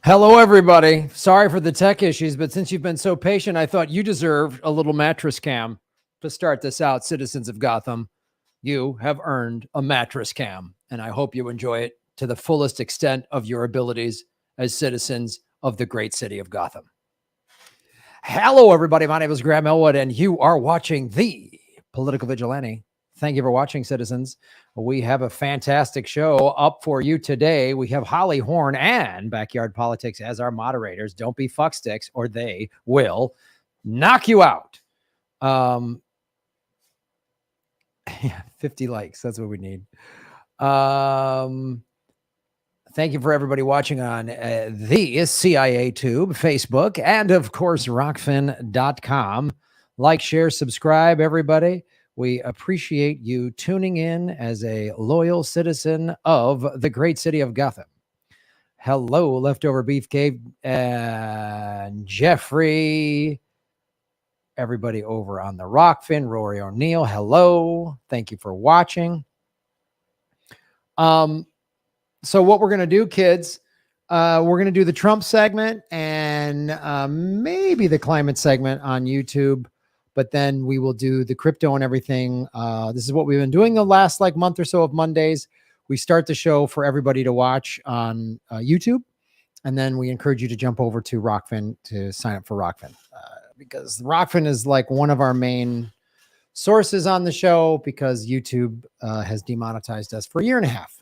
Hello, everybody. Sorry for the tech issues, but since you've been so patient, I thought you deserved a little mattress cam to start this out, citizens of Gotham. You have earned a mattress cam, and I hope you enjoy it to the fullest extent of your abilities as citizens of the great city of Gotham. Hello, everybody. My name is Graham Elwood, and you are watching The Political Vigilante. Thank you for watching, citizens. We have a fantastic show up for you today. We have Holly Horn and Backyard Politics as our moderators. Don't be fucksticks or they will knock you out. 50 likes. That's what we need. Thank you for everybody watching on the CIA Tube, Facebook, and of course, rockfin.com. Like, share, subscribe, everybody. We appreciate you tuning in as a loyal citizen of the great city of Gotham. Hello, Leftover Beef Cave and Jeffrey. Everybody over on the Rockfin, Rory O'Neill. Hello. Thank you for watching. So what we're going to do, kids, we're going to do the Trump segment and maybe the climate segment on YouTube. But then we will do the crypto and everything. This is what we've been doing the last month or so of Mondays. We start the show for everybody to watch on YouTube. And then we encourage you to jump over to Rockfin to sign up for Rockfin. Because Rockfin is one of our main sources on the show because YouTube has demonetized us for a year and a half.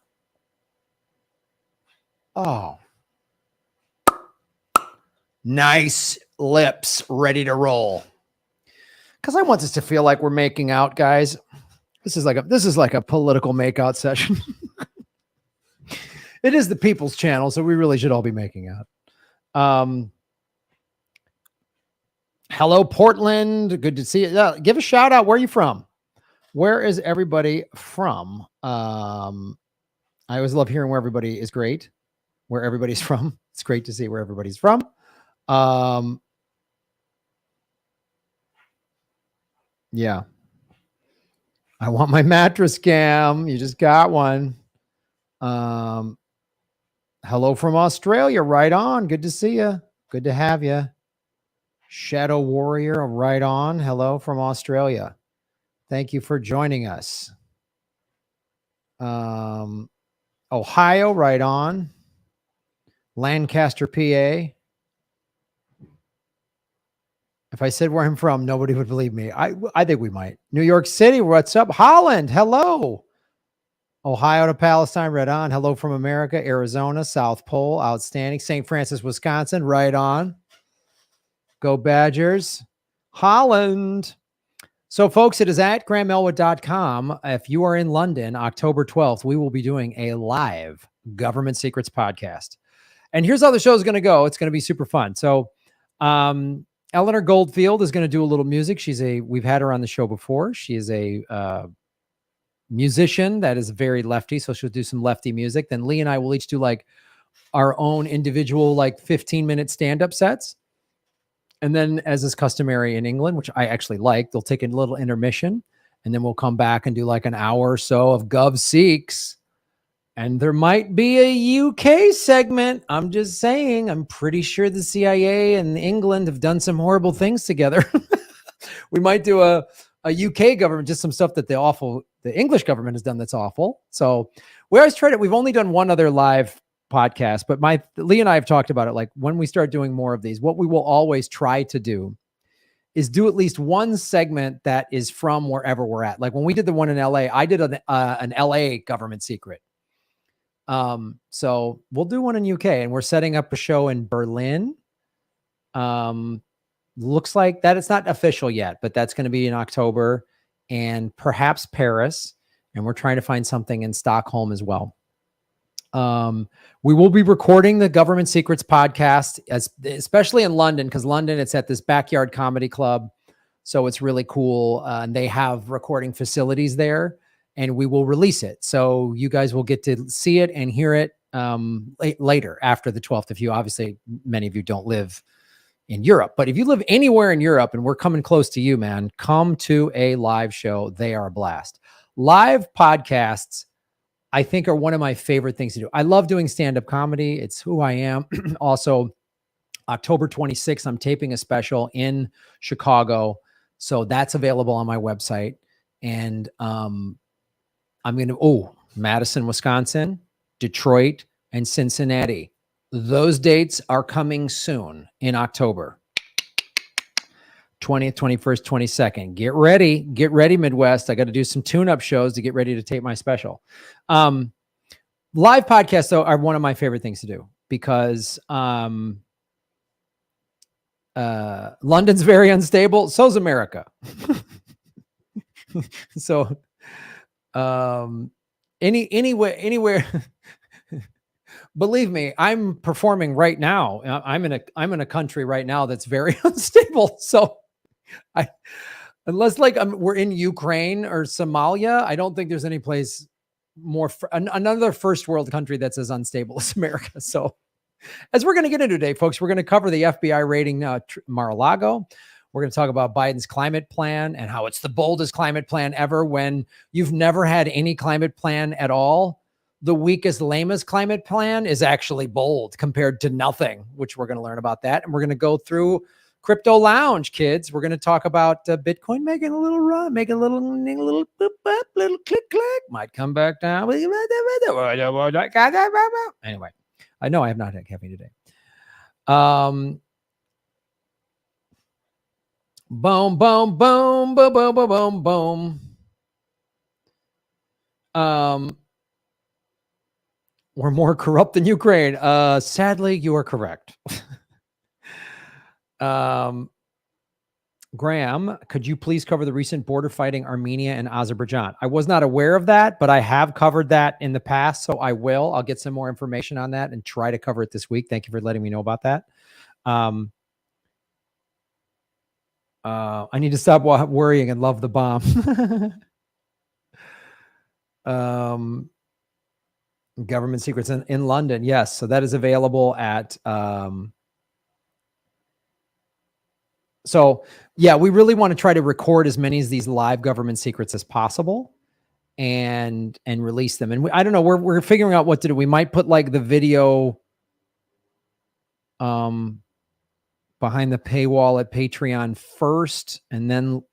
Oh. Nice lips, ready to roll. Because I want this to feel like we're making out, guys. This is like a political makeout session. It is the People's Channel, so we really should all be making out. Hello, Portland. Good to see you. Give a shout out. Where are you from? Where is everybody from? I always love hearing where everybody is great. Where everybody's from. It's great to see where everybody's from. Yeah. I want my mattress cam. You just got one. Hello from Australia. Right on. Good to see you. Good to have you. Shadow Warrior. Right on. Hello from Australia. Thank you for joining us. Ohio. Right on. Lancaster, PA. If I said where I'm from, nobody would believe me. I think we might. New York City, what's up? Holland, hello. Ohio to Palestine, right on. Hello from America. Arizona, South Pole, outstanding. St. Francis, Wisconsin, right on. Go Badgers. Holland. So, folks, it is at grahamelwood.com. If you are in London, October 12th, we will be doing a live Government Secrets podcast. And here's how the show is going to go. It's going to be super fun. So, Eleanor Goldfield is going to do a little music. We've had her on the show before. She is a musician that is very lefty. So she'll do some lefty music. Then Lee and I will each do our own individual 15-minute stand-up sets. And then, as is customary in England, which I actually like, they'll take a little intermission and then we'll come back and do an hour or so of Gov Seeks. And there might be a UK segment. I'm just saying, I'm pretty sure the CIA and England have done some horrible things together. We might do a UK government, just some stuff that the English government has done that's awful. So we always try to, we've only done one other live podcast, but Lee and I have talked about it. When we start doing more of these, what we will always try to do is do at least one segment that is from wherever we're at. When we did the one in LA, I did an LA government secret. So we'll do one in UK, and we're setting up a show in Berlin. Looks like that it's not official yet, but that's going to be in October, and perhaps Paris. And we're trying to find something in Stockholm as well. We will be recording the Government Secrets podcast, especially in London, because London, it's at this backyard comedy club. So it's really cool. And they have recording facilities there. And we will release it. So you guys will get to see it and hear it later after the 12th. If you, obviously, many of you don't live in Europe, but if you live anywhere in Europe and we're coming close to you, man, come to a live show. They are a blast. Live podcasts, I think are one of my favorite things to do. I love doing stand-up comedy. It's who I am. Also, October 26th, I'm taping a special in Chicago. So that's available on my website. And I'm going to, Madison, Wisconsin, Detroit, and Cincinnati. Those dates are coming soon in October. 20th, 21st, 22nd. Get ready, Midwest. I got to do some tune-up shows to get ready to tape my special. Live podcasts, though, are one of my favorite things to do because London's very unstable. So's America. So anywhere. Believe me, I'm performing right now. I'm in a country right now that's very unstable. So unless we're in Ukraine or Somalia, I don't think there's any place more another first world country that's as unstable as America. So as we're going to get into today, folks, we're going to cover the FBI raiding Mar-a-Lago. We're going to talk about Biden's climate plan and how it's the boldest climate plan ever when you've never had any climate plan at all. The weakest, lamest climate plan is actually bold compared to nothing, which we're going to learn about that. And we're going to go through Crypto Lounge, kids. We're going to talk about Bitcoin making a little run, making a little boop, boop, little click, click, might come back down. Anyway, I know I have not had caffeine today. Boom, boom, boom, boom, boom, boom, boom, boom. We're more corrupt than Ukraine. Sadly, you are correct. Graham, could you please cover the recent border fighting Armenia and Azerbaijan? I was not aware of that, but I have covered that in the past, so I will. I'll get some more information on that and try to cover it this week. Thank you for letting me know about that. I need to stop worrying and love the bomb. Government secrets in London. Yes. So that is available at, so yeah, we really want to try to record as many of these live government secrets as possible and release them. And I don't know, we're figuring out what to do. We might put like the video, behind the paywall at Patreon first, and then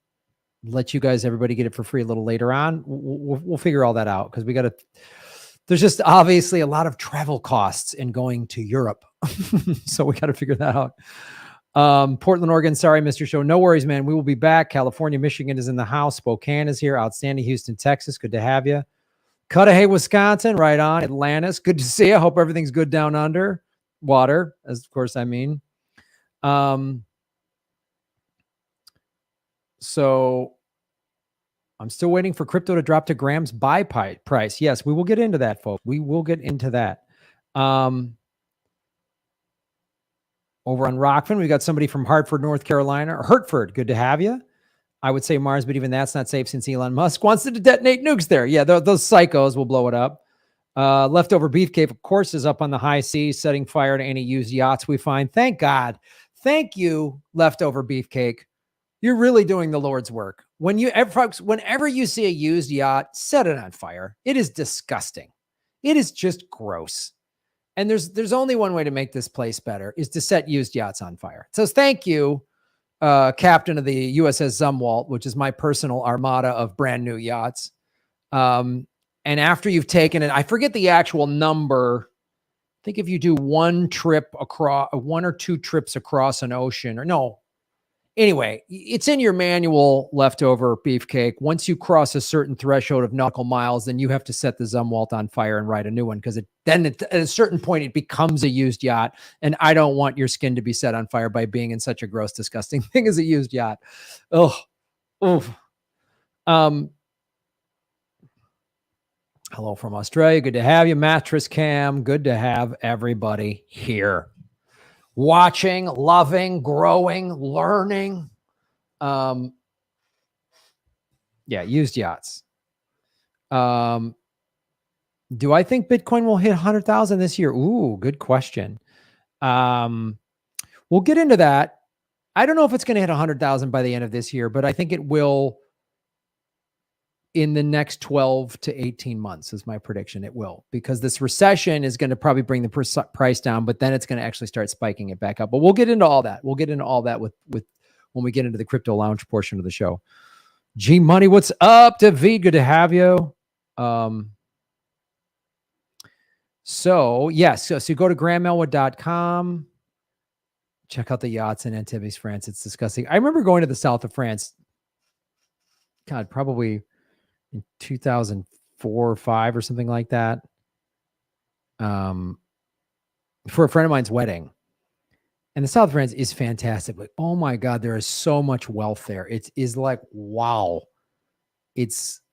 let you guys, everybody get it for free a little later on. We'll figure all that out because we got to, there's just obviously a lot of travel costs in going to Europe. So we got to figure that out. Portland, Oregon. Sorry, Mr. Show. No worries, man. We will be back. California, Michigan is in the house. Spokane is here. Outstanding. Houston, Texas. Good to have you. Cudahy, Wisconsin. Right on. Atlantis. Good to see you. Hope everything's good down under water, as of course I mean. So I'm still waiting for crypto to drop to Graham's buy price. Yes, we will get into that, folks. We will get into that. Over on Rockfin, we got somebody from Hartford, North Carolina, or Hertford. Good to have you. I would say Mars, but even that's not safe since Elon Musk wants to detonate nukes there. Yeah, those psychos will blow it up. Leftover Beefcake, of course, is up on the high seas, setting fire to any used yachts we find. Thank God. Thank you, Leftover Beefcake. You're really doing the Lord's work. Whenever you see a used yacht, set it on fire. It is disgusting. It is just gross. And there's only one way to make this place better is to set used yachts on fire. So thank you, captain of the USS Zumwalt, which is my personal armada of brand new yachts. And after you've taken it, I forget the actual number. I think if you do one or two trips across an ocean, or no. Anyway, it's in your manual, Leftover Beefcake. Once you cross a certain threshold of nautical miles, then you have to set the Zumwalt on fire and write a new one because at a certain point, it becomes a used yacht. And I don't want your skin to be set on fire by being in such a gross, disgusting thing as a used yacht. Oh, hello from Australia. Good to have you. Mattress Cam. Good to have everybody here. Watching, loving, growing, learning. Yeah, used yachts. Do I think Bitcoin will hit 100,000 this year? Ooh, good question. We'll get into that. I don't know if it's going to hit 100,000 by the end of this year, but I think it will in the next 12 to 18 months is my prediction. It will, because this recession is going to probably bring the price down, but then it's going to actually start spiking it back up. But we'll get into all that. We'll get into all that with when we get into the crypto lounge portion of the show. G Money, what's up, David? Good to have you. So yes, so you go to grandmelwood.com, check out the yachts in Antibes, France. It's disgusting. I remember going to the south of France, God, probably in 2004 or 5 or something like that, for a friend of mine's wedding. And the south of France is fantastic. Like, oh my God, there is so much wealth there. It is like, wow.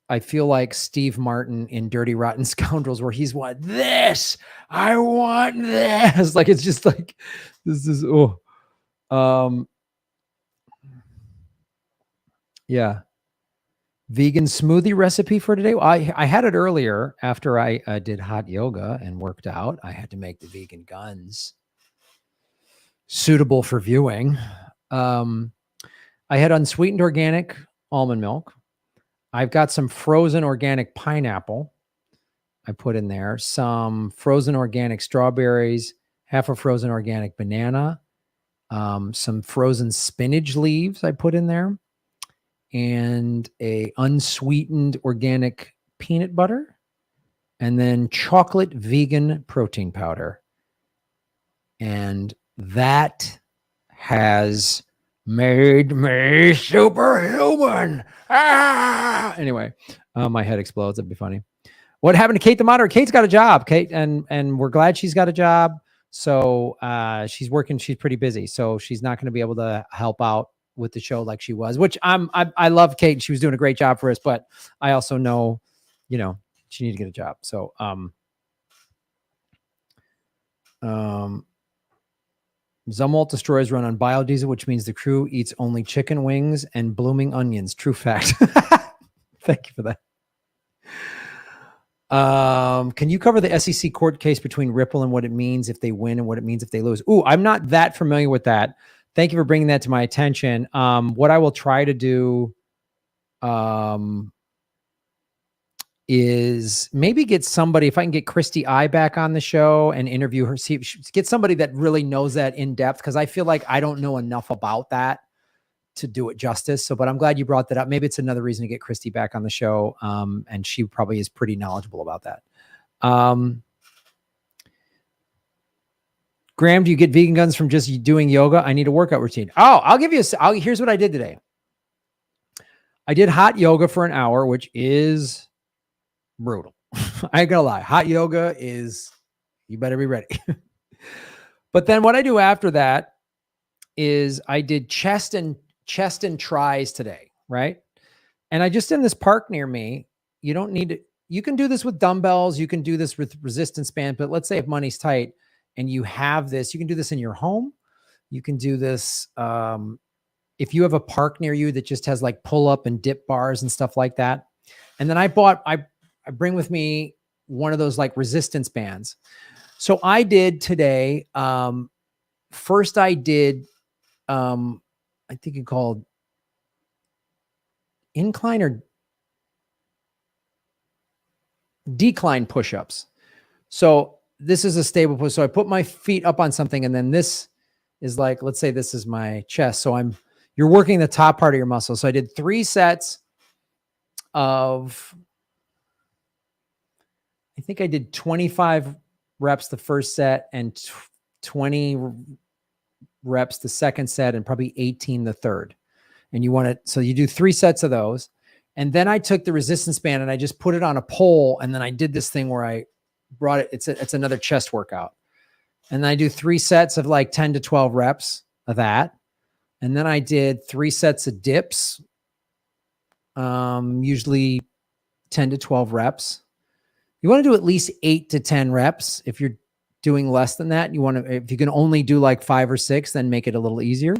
I feel like Steve Martin in Dirty Rotten Scoundrels, where he's what this, I want this. Like, it's just like, this is, yeah. Vegan smoothie recipe for today. I had it earlier after I did hot yoga and worked out. I had to make the vegan guns suitable for viewing. I had unsweetened organic almond milk. I've got some frozen organic pineapple I put in there, some frozen organic strawberries, half a frozen organic banana, some frozen spinach leaves I put in there, and a unsweetened organic peanut butter, and then chocolate vegan protein powder. And that has made me superhuman. Anyway, my head explodes. That'd be funny. What happened to Kate the moderator? Kate's got a job, Kate, and we're glad she's got a job. So she's working. She's pretty busy, so she's not going to be able to help out with the show like she was. Which I love Kate. She was doing a great job for us, but I also know, she needed to get a job. So Zumwalt destroyers run on biodiesel, which means the crew eats only chicken wings and blooming onions. True fact. Thank you for that. Can you cover the SEC court case between Ripple and what it means if they win and what it means if they lose? Ooh, I'm not that familiar with that. Thank you for bringing that to my attention. What I will try to do is maybe get somebody, if I can get Christy I back on the show and interview her, get somebody that really knows that in depth, because I feel like I don't know enough about that to do it justice. So, but I'm glad you brought that up. Maybe it's another reason to get Christy back on the show. And she probably is pretty knowledgeable about that. Graham, do you get vegan guns from just doing yoga? I need a workout routine. Oh, I'll give you here's what I did today. I did hot yoga for an hour, which is brutal. I ain't gonna lie. Hot yoga is, you better be ready. But then what I do after that is I did chest and tries today, right? And I just in this park near me, you don't need to, you can do this with dumbbells, you can do this with resistance band, but let's say if money's tight and you have this, you can do this in your home. You can do this if you have a park near you that just has like pull up and dip bars and stuff like that. And then I bring with me one of those like resistance bands. So I did today, first I did, I think it called incline or decline push-ups. So this is a stable push. So I put my feet up on something, and then this is like, let's say this is my chest. So you're working the top part of your muscle. So I did 3 sets of, I think I did 25 reps the first set and 20 reps the second set and probably 18 the third. And you want it, so you do 3 sets of those. And then I took the resistance band and I just put it on a pole. And then I did this thing where I brought it. It's another chest workout. And then I do 3 sets of like 10 to 12 reps of that. And then I did 3 sets of dips, usually 10 to 12 reps. You want to do at least 8 to 10 reps. If you're doing less than that, if you can only do like 5 or 6, then make it a little easier.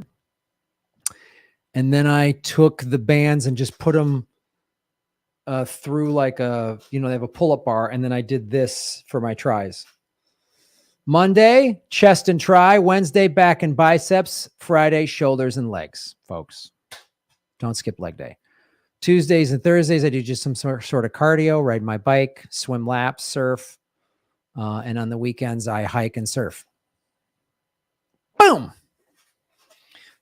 And then I took the bands and just put them through like they have a pull-up bar. And then I did this for my tries. Monday, chest and try. Wednesday, back and biceps. Friday, shoulders and legs, folks. Don't skip leg day. Tuesdays and Thursdays, I do just some sort of cardio, ride my bike, swim laps, surf. And on the weekends, I hike and surf. Boom.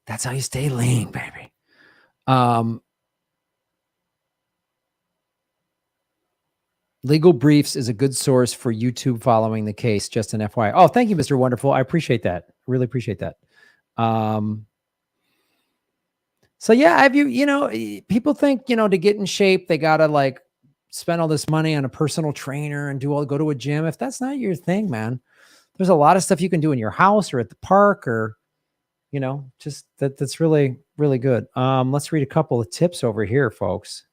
That's how you stay lean, baby. Legal Briefs is a good source for YouTube following the case. Just an FYI. Oh, thank you, Mr. Wonderful. I appreciate that. Really appreciate that. So yeah, have you, people think, to get in shape, they got to like spend all this money on a personal trainer and go to a gym. If that's not your thing, man, there's a lot of stuff you can do in your house or at the park or, just that's really, really good. Let's read a couple of tips over here, folks.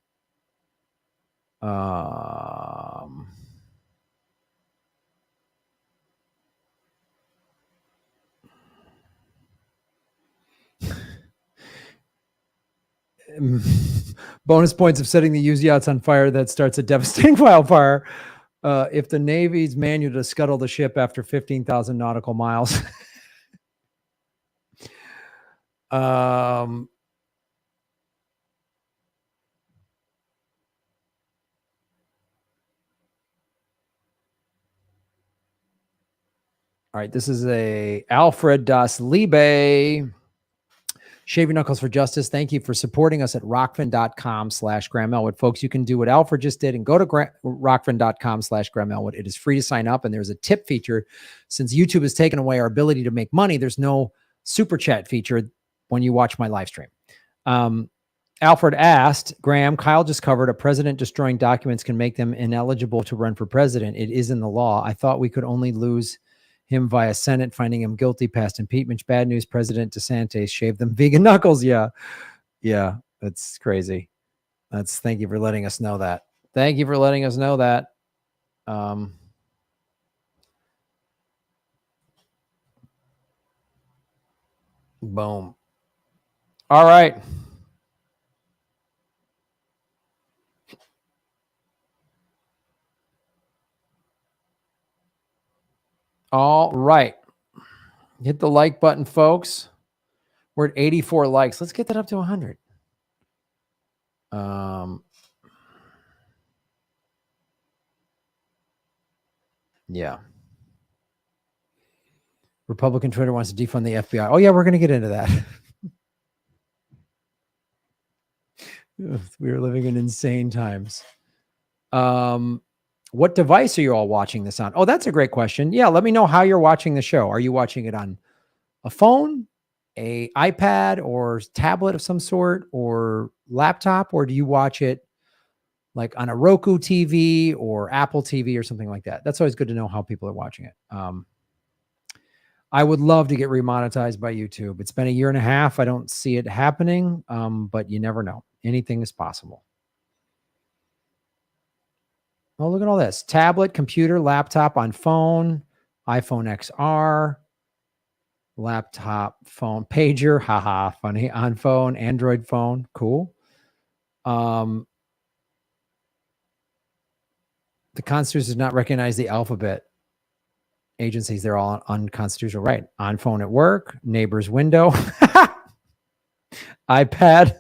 Bonus points of setting the used yachts on fire that starts a devastating wildfire. If the Navy's manual to scuttle the ship after 15,000 nautical miles. All right, this is a Alfred Das Liebe. Shave Your Knuckles for Justice. Thank you for supporting us at rockfin.com/Graham Elwood. Folks, you can do what Alfred just did and go to rockfin.com/Graham Elwood. It is free to sign up, and there's a tip feature. Since YouTube has taken away our ability to make money, there's no super chat feature when you watch my live stream. Alfred asked, Graham, Kyle just covered a president destroying documents can make them ineligible to run for president. It is in the law. I thought we could only lose him via Senate, finding him guilty past impeachment. Bad news, President DeSantis shaved them vegan knuckles. Yeah, that's crazy. Thank you for letting us know that. Thank you for letting us know that. Boom. All right. All right. Hit the like button, folks. We're at 84 likes. Let's get that up to 100. Yeah. Republican Twitter wants to defund the FBI. Oh, yeah, we're going to get into that. We are living in insane times. What device are you all watching this on? Oh, that's a great question. Yeah, let me know how you're watching the show. Are you watching it on a phone, a iPad, or tablet of some sort, or laptop, or do you watch it like on a Roku TV or Apple TV or something like that? That's always good to know how people are watching it. I would love to get remonetized by YouTube. It's been a year and a half. I don't see it happening, but you never know. Anything is possible. Oh, look at all this. Tablet, computer, laptop, on phone, iPhone XR, laptop, phone, pager, haha, funny, on phone, Android phone, cool. The Constitution does not recognize the alphabet agencies. They're all unconstitutional. Right. On phone at work, neighbor's window, iPad,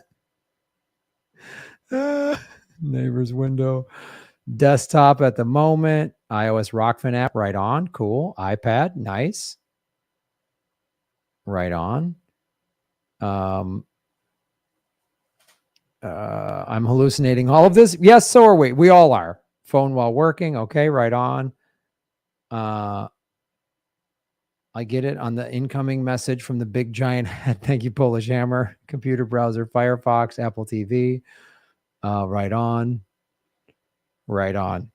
neighbor's window. Desktop at the moment, iOS Rockfin app, right on. Cool. iPad, nice. Right on. I'm hallucinating all of this. Yes, so are we. We all are. Phone while working. Okay, right on. I get it on the incoming message from the big giant head. Thank you, Polish Hammer. Computer browser, Firefox, Apple TV. Right on. Right on.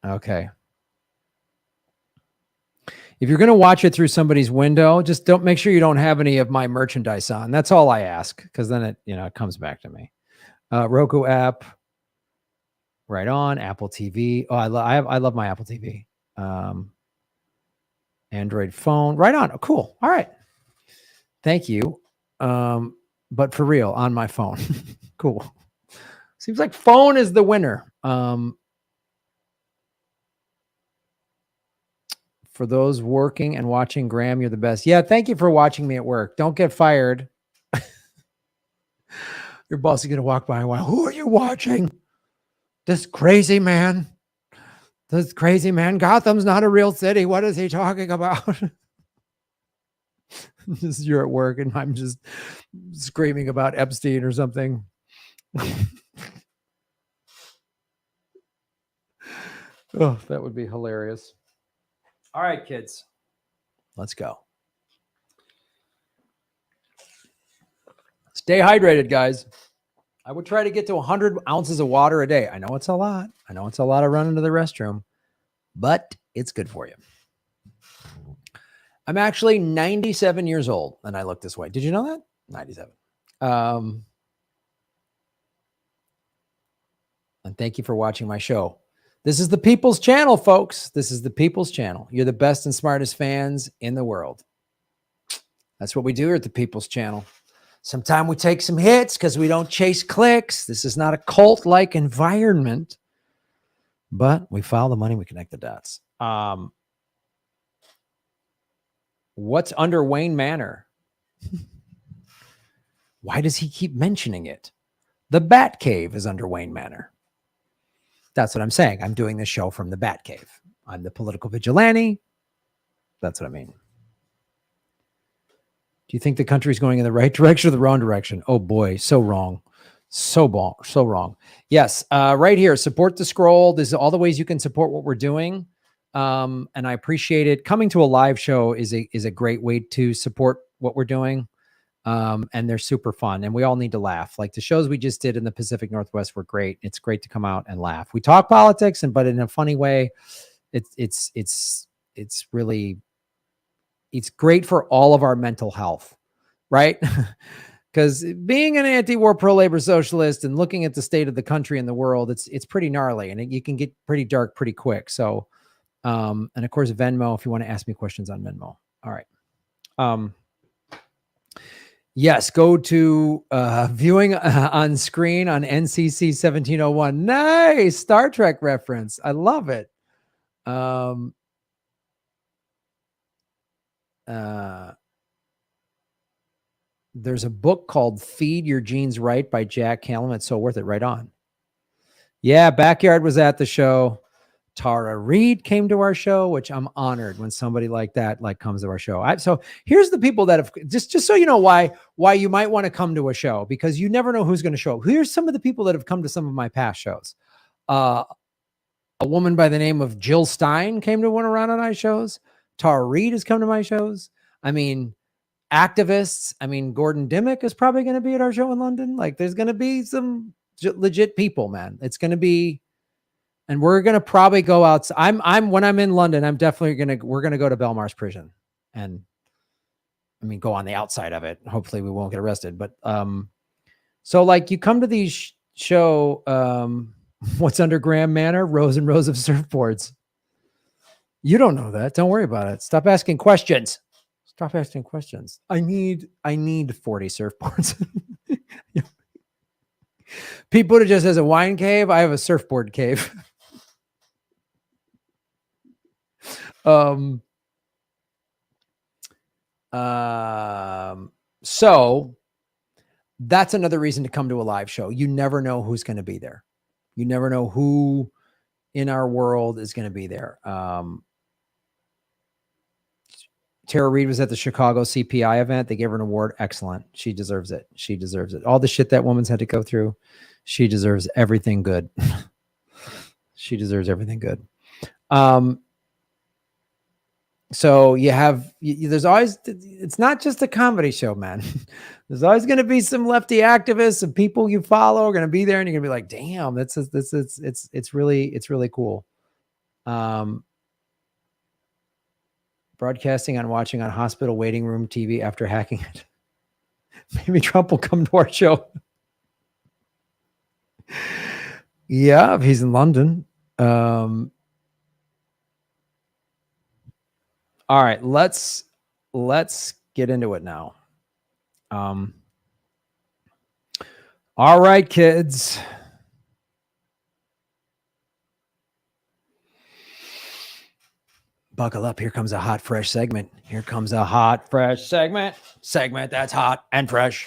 Okay. If you're going to watch it through somebody's window, just don't make sure you don't have any of my merchandise on. That's all I ask, because then it comes back to me. Roku app. Right on. Apple TV. Oh, I love my Apple TV. Android phone. Right on. Oh, cool. All right. Thank you. But for real, on my phone. Cool. Seems like phone is the winner. For those working and watching, Graham, you're the best. Yeah, thank you for watching me at work. Don't get fired. Your boss is going to walk by and go, who are you watching? This crazy man. This crazy man. Gotham's not a real city. What is he talking about? You're at work and I'm just screaming about Epstein or something. Oh, that would be hilarious. All right, kids. Let's go. Stay hydrated, guys. I would try to get to 100 ounces of water a day. I know it's a lot. I know it's a lot of running to the restroom, but it's good for you. I'm actually 97 years old, and I look this way. Did you know that? 97. And thank you for watching my show. This is the People's Channel, folks. This is the People's Channel. You're the best and smartest fans in the world. That's what we do here at the People's Channel. Sometimes we take some hits because we don't chase clicks. This is not a cult-like environment, but we follow the money. We connect the dots. What's under Wayne Manor? Why does he keep mentioning it? The Bat Cave is under Wayne Manor. That's what I'm saying. I'm doing this show from the Bat Cave. I'm the political vigilante. That's what I mean. Do you think the country's going in the right direction or the wrong direction? Oh boy, so wrong. So wrong. Yes, right here, support the scroll. This is all the ways you can support what we're doing. And I appreciate it. Coming to a live show is a great way to support what we're doing. And they're super fun. And we all need to laugh. Like the shows we just did in the Pacific Northwest were great. It's great to come out and laugh. We talk politics, but in a funny way. It's great for all of our mental health, right? Because being an anti-war pro-labor socialist and looking at the state of the country and the world, it's pretty gnarly, and you can get pretty dark pretty quick. So, and of course, Venmo, if you want to ask me questions on Venmo. All right. Yes, go to viewing on screen on NCC 1701. Nice Star Trek reference. I love it. There's a book called Feed Your Genes Right by Jack Callum. It's so worth it. Right on. Yeah, Backyard was at the show. Tara Reid came to our show, which I'm honored when somebody like that comes to our show. So here's the people that have just so you know why you might want to come to a show, because you never know who's going to show up. Here's some of the people that have come to some of my past shows. A woman by the name of Jill Stein came to one of Ron and I shows. Tara Reid has come to my shows. I mean, activists. I mean, Gordon Dimmick is probably going to be at our show in London. Like, there's going to be some legit people, man. It's going to be, and we're going to probably go out. When I'm in London, we're going to go to Belmarsh prison, and I mean, go on the outside of it. Hopefully we won't get arrested. But, so like you come to these show, what's under Graham Manor? Rows and rows of surfboards. You don't know that. Don't worry about it. Stop asking questions. Stop asking questions. I need 40 surfboards. Pete Buttigieg has a wine cave. I have a surfboard cave. So that's another reason to come to a live show. You never know who's going to be there. You never know who in our world is going to be there. Tara Reid was at the Chicago CPI event. They gave her an award. Excellent. She deserves it. She deserves it. All the shit that woman's had to go through, she deserves everything good. She deserves everything good. So there's always, it's not just a comedy show, man. There's always going to be some lefty activists and people you follow are going to be there, and you're going to be like, damn, it's really cool. Broadcasting and watching on hospital waiting room TV after hacking it. Maybe Trump will come to our show. Yeah, if he's in London. All right, let's get into it now. All right, kids. Buckle up. Here comes a hot, fresh segment. Here comes a hot, fresh segment. Segment that's hot and fresh.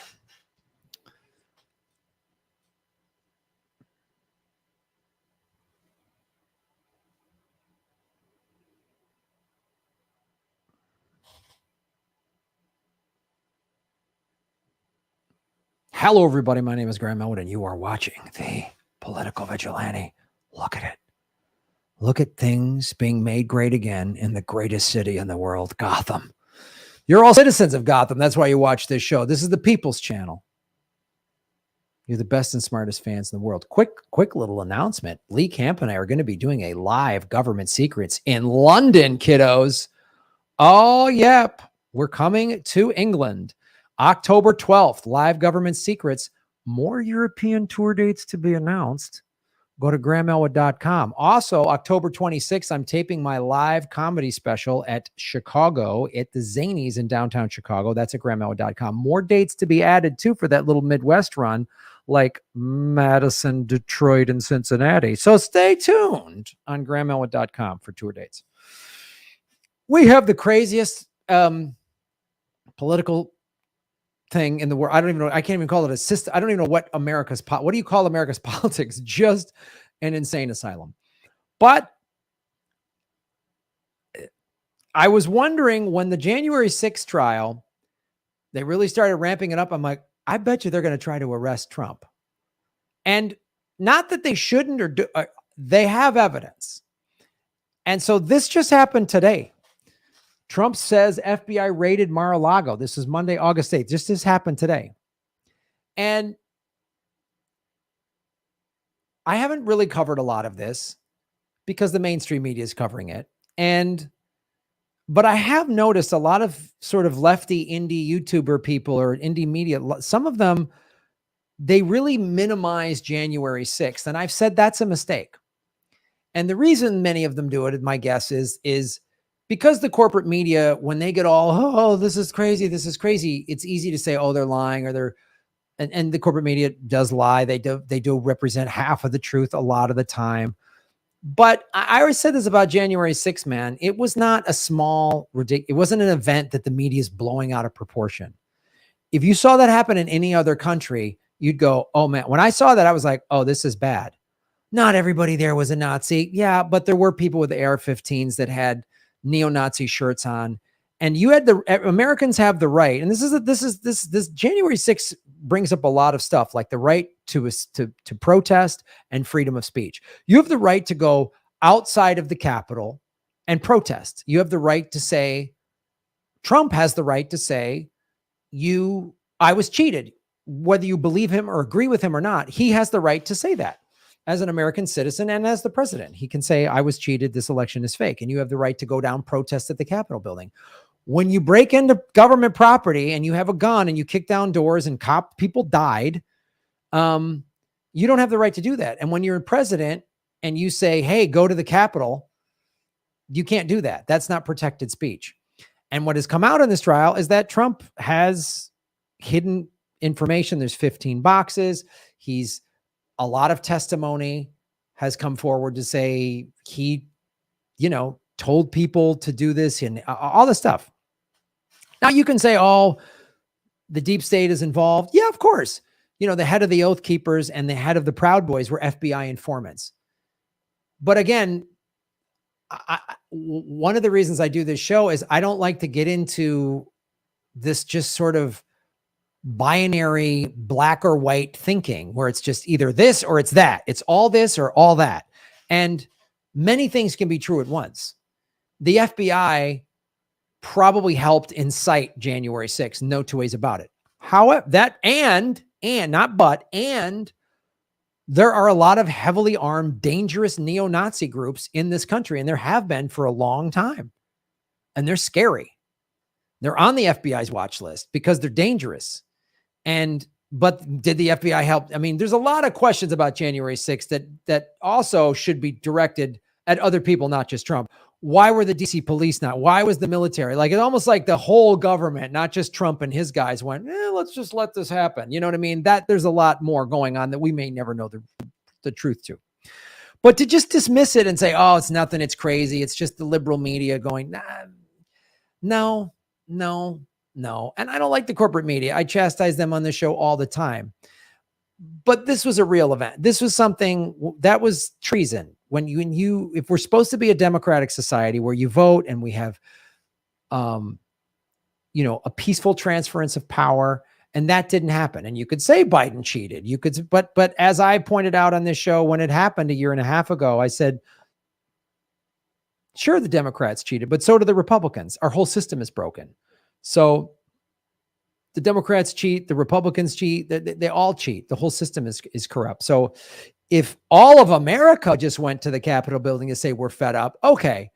Hello, everybody. My name is Graham Elwood, and you are watching The Political Vigilante. Look at it. Look at things being made great again in the greatest city in the world, Gotham. You're all citizens of Gotham. That's why you watch this show. This is the People's Channel. You're the best and smartest fans in the world. Quick little announcement. Lee Camp and I are going to be doing a live Government Secrets in London, kiddos. Oh, yep. We're coming to England. October 12th, live Government Secrets. More European tour dates to be announced. Go to grahamelwood.com. Also, October 26th, I'm taping my live comedy special at Chicago at the Zanies in downtown Chicago. That's at grahamelwood.com. More dates to be added, too, for that little Midwest run, like Madison, Detroit, and Cincinnati. So stay tuned on grahamelwood.com for tour dates. We have the craziest political thing in the world. I don't even know. I can't even call it a system. I don't even know what what do you call America's politics? Just an insane asylum. But I was wondering when the January 6th trial, they really started ramping it up. I'm like, I bet you they're going to try to arrest Trump. And not that they shouldn't or do, they have evidence. And so this just happened today. Trump says FBI raided Mar-a-Lago. This is Monday, August 8th. Just this happened today. And I haven't really covered a lot of this because the mainstream media is covering it. But I have noticed a lot of sort of lefty indie YouTuber people or indie media, some of them, they really minimize January 6th. And I've said that's a mistake. And the reason many of them do it, my guess is because the corporate media, when they get all, oh, this is crazy, it's easy to say, oh, they're lying or they're, and the corporate media does lie. They do represent half of the truth a lot of the time. But I always said this about January 6th, man. It was not a small, it wasn't an event that the media is blowing out of proportion. If you saw that happen in any other country, you'd go, oh man, when I saw that, I was like, oh, this is bad. Not everybody there was a Nazi. Yeah, but there were people with AR-15s that had neo-Nazi shirts on, and you had Americans have the right. And this January 6th brings up a lot of stuff like the right to protest and freedom of speech. You have the right to go outside of the Capitol and protest. You have the right to say, Trump has the right to say, I was cheated. Whether you believe him or agree with him or not, he has the right to say that. As an American citizen and as the president, he can say, I was cheated. This election is fake. And you have the right to go down protest at the Capitol building. When you break into government property and you have a gun and you kick down doors and people died, you don't have the right to do that. And when you're a president and you say, hey, go to the Capitol, you can't do that. That's not protected speech. And what has come out in this trial is that Trump has hidden information. There's 15 boxes. A lot of testimony has come forward to say he, told people to do this and all this stuff. Now you can say, oh, the deep state is involved. Yeah, of course. The head of the Oath Keepers and the head of the Proud Boys were FBI informants. But again, one of the reasons I do this show is I don't like to get into this just sort of binary black or white thinking where it's just either this or it's that. It's all this or all that. And many things can be true at once. The FBI probably helped incite January 6th. No two ways about it. However, and there are a lot of heavily armed, dangerous neo-Nazi groups in this country, and there have been for a long time. And they're scary. They're on the FBI's watch list because they're dangerous. But did the FBI help? I mean, there's a lot of questions about January 6th that also should be directed at other people, not just Trump. Why were the DC police not? Why was the military? Like, it's almost like the whole government, not just Trump and his guys, went, let's just let this happen. You know what I mean? There's a lot more going on that we may never know the truth to. But to just dismiss it and say, oh, it's nothing, it's crazy, it's just the liberal media going, no. And I don't like the corporate media. I chastise them on the show all the time. But this was a real event. This was something that was treason. If we're supposed to be a democratic society where you vote and we have, a peaceful transference of power And that didn't happen. And you could say Biden cheated. You could, but as I pointed out on this show, when it happened a year and a half ago, I said, sure, the Democrats cheated, but so do the Republicans. Our whole system is broken. So the Democrats cheat, the Republicans cheat, they all cheat. The whole system is corrupt. So if all of America just went to the Capitol building to say we're fed up, okay.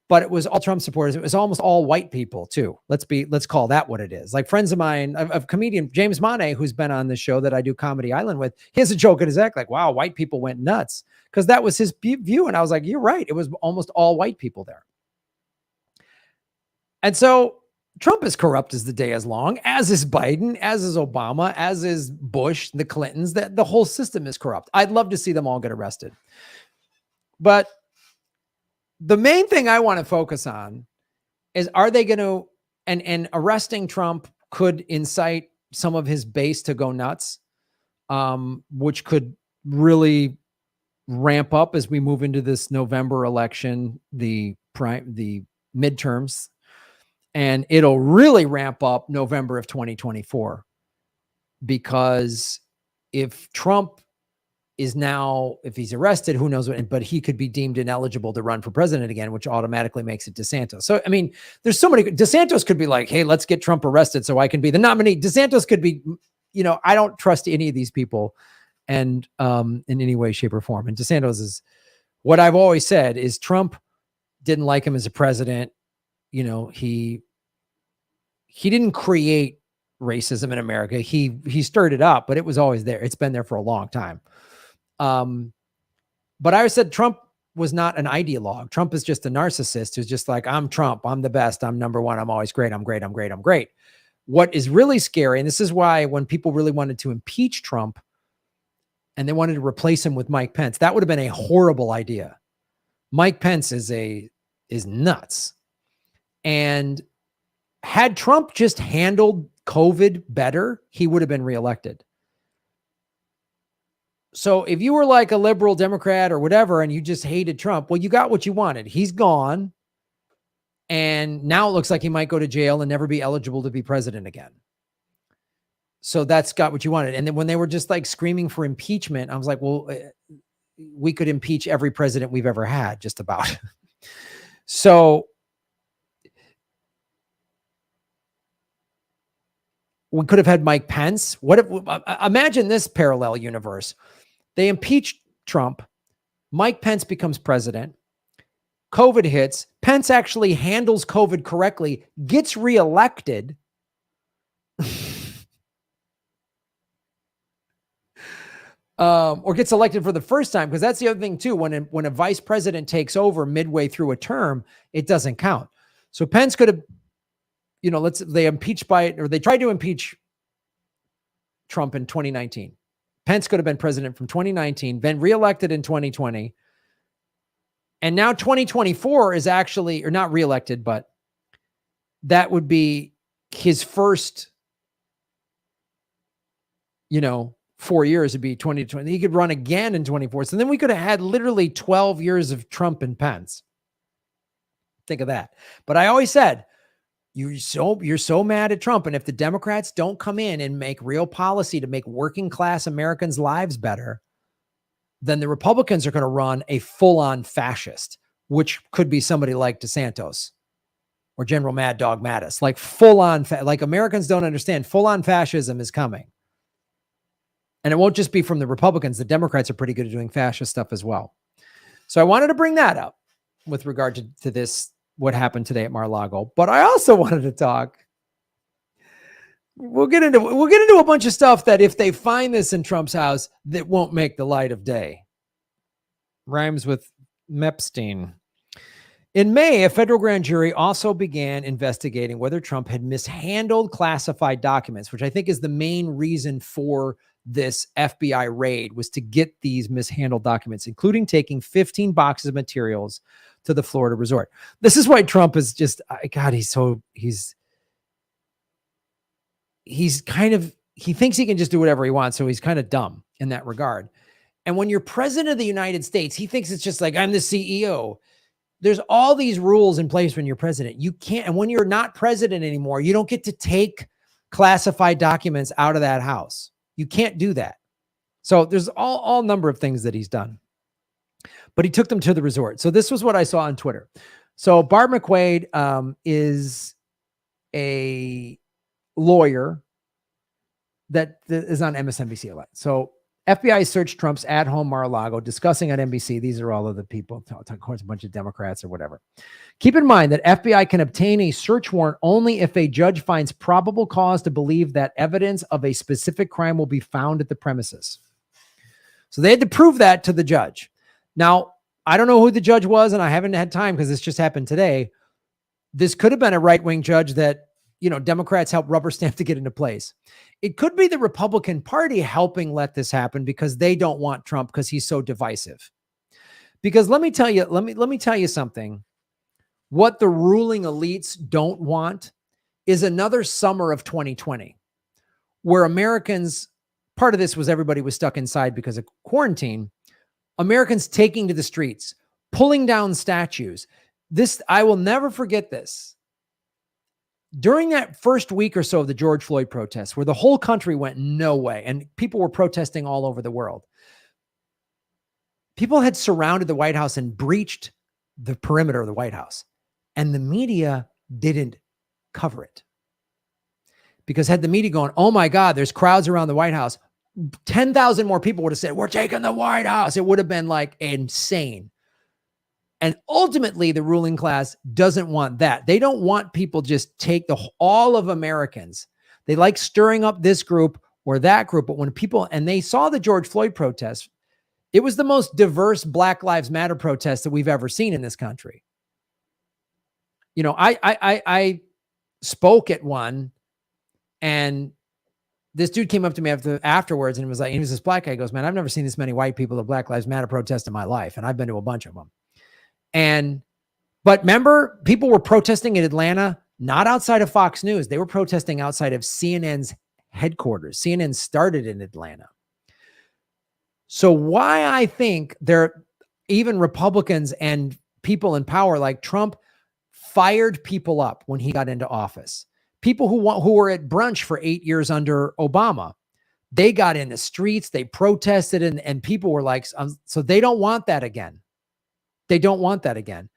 But it was all Trump supporters. It was almost all white people too. Let's call that what it is. Like friends of mine, of comedian James Monet, who's been on the show that I do Comedy Island with, he has a joke in his act like, wow, white people went nuts. Because that was his view. And I was like, you're right. It was almost all white people there. And so Trump is corrupt as the day is long, as is Biden, as is Obama, as is Bush, the Clintons. The whole system is corrupt. I'd love to see them all get arrested. But the main thing I want to focus on is, are they going to, and arresting Trump could incite some of his base to go nuts, which could really ramp up as we move into this November election, the midterms, and it'll really ramp up November of 2024, because if Trump is now, if he's arrested, who knows what, but he could be deemed ineligible to run for president again, which automatically makes it DeSantis. So, I mean, there's so many, DeSantis could be like, hey, let's get Trump arrested so I can be the nominee. DeSantis could be, I don't trust any of these people and in any way, shape or form. And DeSantis is, what I've always said is, Trump didn't like him as a president. He didn't create racism in America. He stirred it up, but it was always there. It's been there for a long time. But I always said Trump was not an ideologue. Trump is just a narcissist who's just like, I'm Trump. I'm the best. I'm number one. I'm always great. I'm great. I'm great. I'm great. What is really scary, and this is why when people really wanted to impeach Trump and they wanted to replace him with Mike Pence, that would have been a horrible idea. Mike Pence is nuts. And had Trump just handled COVID better, he would have been reelected. So if you were like a liberal Democrat or whatever, and you just hated Trump, well, you got what you wanted. He's gone. And now it looks like he might go to jail and never be eligible to be president again. So that's got what you wanted. And then when they were just like screaming for impeachment, I was like, well, we could impeach every president we've ever had, just about. So we could have had Mike Pence. What if, imagine this parallel universe. They impeach Trump. Mike Pence becomes president. COVID hits. Pence actually handles COVID correctly, gets reelected. Or gets elected for the first time, because that's the other thing too. When a vice president takes over midway through a term, it doesn't count. So Pence could have, they tried to impeach Trump in 2019. Pence could have been president from 2019, been reelected in 2020. And now 2024 is actually, or not reelected, but that would be his first, 4 years would be 2020. He could run again in 24. So then we could have had literally 12 years of Trump and Pence. Think of that. But I always said, you're so mad at Trump. And if the Democrats don't come in and make real policy to make working class Americans' lives better, then the Republicans are going to run a full-on fascist, which could be somebody like DeSantis or General Mad Dog Mattis. Like full-on, like Americans don't understand, full-on fascism is coming. And it won't just be from the Republicans. The Democrats are pretty good at doing fascist stuff as well. So I wanted to bring that up with regard to this, what happened today at Mar-a-Lago. But I also wanted to talk. We'll get into a bunch of stuff that if they find this in Trump's house, that won't make the light of day. Rhymes with Mepstein. In May, a federal grand jury also began investigating whether Trump had mishandled classified documents, which I think is the main reason for this FBI raid, was to get these mishandled documents, including taking 15 boxes of materials to the Florida resort. This is why Trump is just, God, he thinks he can just do whatever he wants. So he's kind of dumb in that regard. And when you're president of the United States, he thinks it's just like, I'm the CEO. There's all these rules in place when you're president. You can't, and when you're not president anymore, you don't get to take classified documents out of that house. You can't do that. So there's all number of things that he's done. But he took them to the resort. So this was what I saw on Twitter. So Bart McQuaid is a lawyer that is on MSNBC a lot. So FBI searched Trump's at-home Mar-a-Lago, discussing on NBC. These are all of the people, of course, a bunch of Democrats or whatever. Keep in mind that FBI can obtain a search warrant only if a judge finds probable cause to believe that evidence of a specific crime will be found at the premises. So they had to prove that to the judge. Now, I don't know who the judge was, and I haven't had time because this just happened today. This could have been a right-wing judge that, Democrats helped rubber stamp to get into place. It could be the Republican Party helping let this happen because they don't want Trump because he's so divisive. Because let me tell you something. What the ruling elites don't want is another summer of 2020 where Americans, part of this was everybody was stuck inside because of quarantine, Americans taking to the streets, pulling down statues. I will never forget this. During that first week or so of the George Floyd protests, where the whole country went no way, and people were protesting all over the world, people had surrounded the White House and breached the perimeter of the White House, and the media didn't cover it. Because had the media gone, oh my God, there's crowds around the White House, 10,000 more people would have said, we're taking the White House. It would have been like insane. And ultimately, the ruling class doesn't want that. They don't want people just take all of Americans. They like stirring up this group or that group. But when and they saw the George Floyd protests, it was the most diverse Black Lives Matter protest that we've ever seen in this country. I spoke at one, and this dude came up to me afterwards and was like, he was this black guy. He goes, man, I've never seen this many white people at Black Lives Matter protest in my life. And I've been to a bunch of them. But remember, people were protesting in Atlanta, not outside of Fox News. They were protesting outside of CNN's headquarters. CNN started in Atlanta. So why I think even Republicans and people in power like Trump fired people up when he got into office. People who were at brunch for 8 years under Obama, they got in the streets, they protested, and people were like, so they don't want that again. They don't want that again.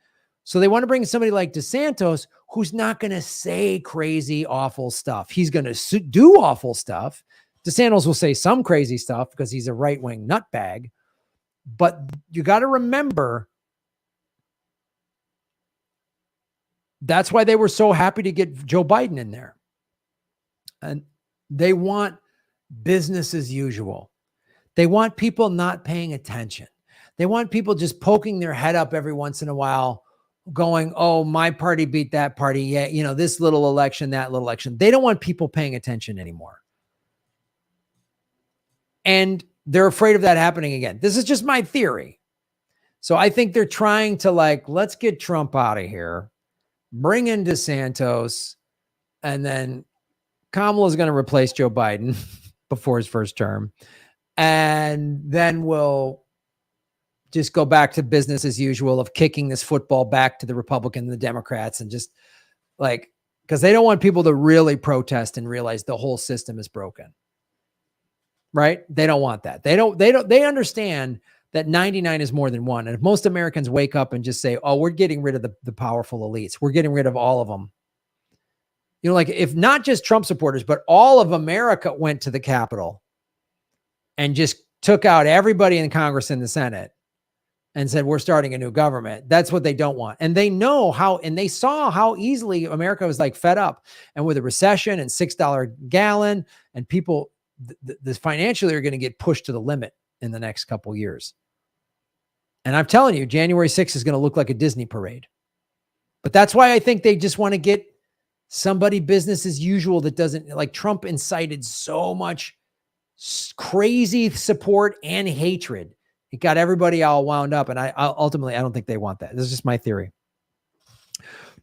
So they want to bring somebody like DeSantis, who's not going to say crazy, awful stuff. He's going to do awful stuff. DeSantis will say some crazy stuff because he's a right-wing nutbag. But you got to remember, that's why they were so happy to get Joe Biden in there. And they want business as usual. They want people not paying attention. They want people just poking their head up every once in a while, going, oh, my party beat that party. Yeah, this little election, that little election. They don't want people paying attention anymore. And they're afraid of that happening again. This is just my theory. So I think they're trying to let's get Trump out of here, bring in DeSantis, and then Kamala's going to replace Joe Biden before his first term. And then we'll just go back to business as usual of kicking this football back to the Republicans and the Democrats, and just because they don't want people to really protest and realize the whole system is broken. Right? They don't want that. They understand that 99 is more than one. And if most Americans wake up and just say, oh, we're getting rid of the powerful elites, we're getting rid of all of them. If not just Trump supporters, but all of America went to the Capitol and just took out everybody in Congress and the Senate and said, we're starting a new government. That's what they don't want. And they know how, and they saw how easily America was fed up. And with a recession and $6 a gallon, and people, this financially are going to get pushed to the limit in the next couple of years. And I'm telling you, January 6th is going to look like a Disney parade. But that's why I think they just want to get somebody business as usual that doesn't, Trump incited so much crazy support and hatred. It got everybody all wound up. And ultimately, I don't think they want that. This is just my theory.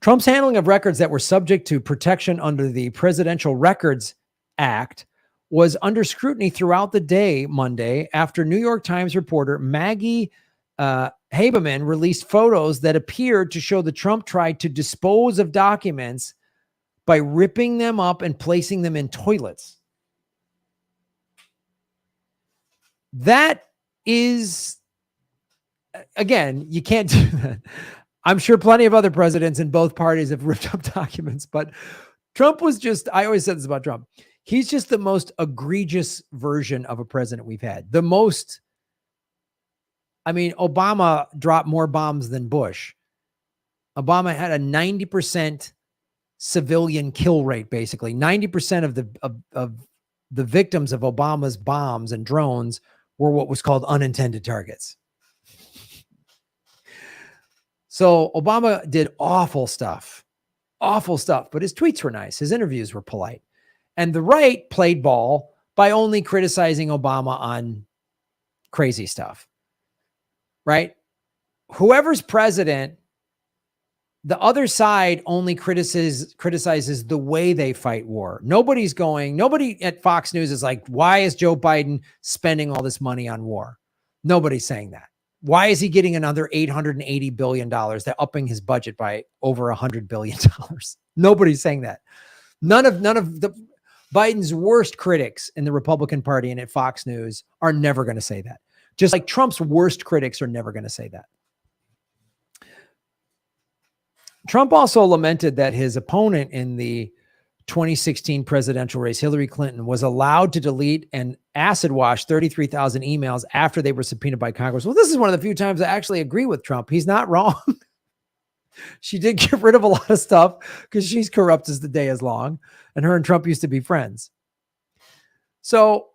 Trump's handling of records that were subject to protection under the Presidential Records Act was under scrutiny throughout the day Monday after New York Times reporter Maggie Haberman released photos that appeared to show that Trump tried to dispose of documents by ripping them up and placing them in toilets. That is, again, you can't do that. I'm sure plenty of other presidents in both parties have ripped up documents, but Trump was just, I always said this about Trump. He's just the most egregious version of a president we've had. The most, I mean, Obama dropped more bombs than Bush. Obama had a 90% civilian kill rate, basically. 90% of the victims of Obama's bombs and drones were what was called unintended targets. So Obama did awful stuff, but his tweets were nice. His interviews were polite. And the right played ball by only criticizing Obama on crazy stuff, right? Whoever's president, the other side only criticizes the way they fight war. Nobody at Fox News is like, why is Joe Biden spending all this money on war? Nobody's saying that. Why is he getting another $880 billion? They're upping his budget by over $100 billion. Nobody's saying that. None of the Biden's worst critics in the Republican Party and at Fox News are never going to say that. Just like Trump's worst critics are never going to say that. Trump also lamented that his opponent in the 2016 presidential race, Hillary Clinton, was allowed to delete and acid wash 33,000 emails after they were subpoenaed by Congress. Well, this is one of the few times I actually agree with Trump. He's not wrong. She did get rid of a lot of stuff because she's corrupt as the day is long, and her and Trump used to be friends. So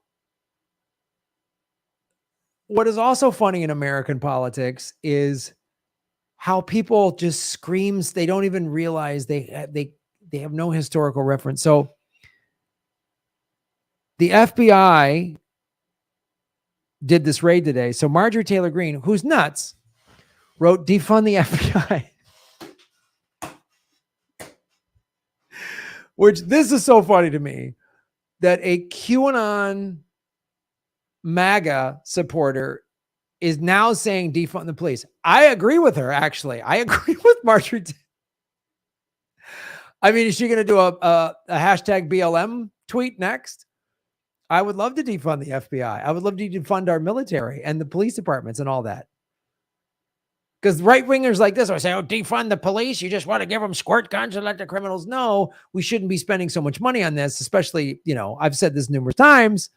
what is also funny in American politics is how people just screams. They don't even realize they have no historical reference. So the FBI did this raid today. So Marjorie Taylor Greene, who's nuts, wrote defund the FBI. Which, this is so funny to me that a QAnon MAGA supporter is now saying defund the police. I agree with her, actually. I agree with Marjorie. I mean, is she going to do a hashtag BLM tweet next? I would love to defund the FBI. I would love to defund our military and the police departments and all that. Because right-wingers like this are saying, oh, defund the police. You just want to give them squirt guns and let the criminals know. We shouldn't be spending so much money on this, especially, I've said this numerous times.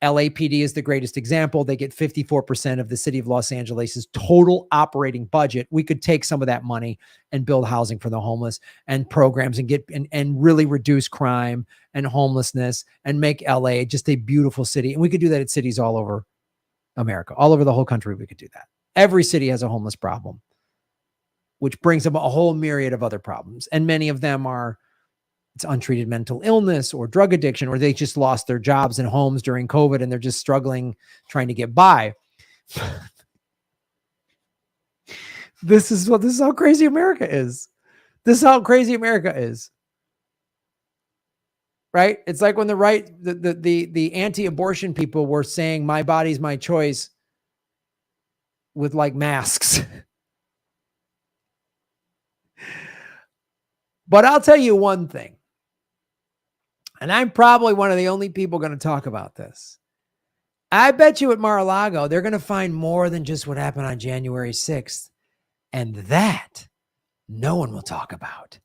LAPD is the greatest example. They get 54% of the city of Los Angeles' total operating budget. We could take some of that money and build housing for the homeless and programs and really reduce crime and homelessness and make LA just a beautiful city. And we could do that at cities all over America, all over the whole country. We could do that. Every city has a homeless problem, which brings up a whole myriad of other problems. And many of them are, it's untreated mental illness or drug addiction, or they just lost their jobs and homes during COVID and they're just struggling, trying to get by. This is how crazy America is. This is how crazy America is. Right? It's like when the right, the anti-abortion people were saying, my body's my choice, with like masks. But I'll tell you one thing, and I'm probably one of the only people going to talk about this. I bet you at Mar-a-Lago, they're going to find more than just what happened on January 6th. And that no one will talk about.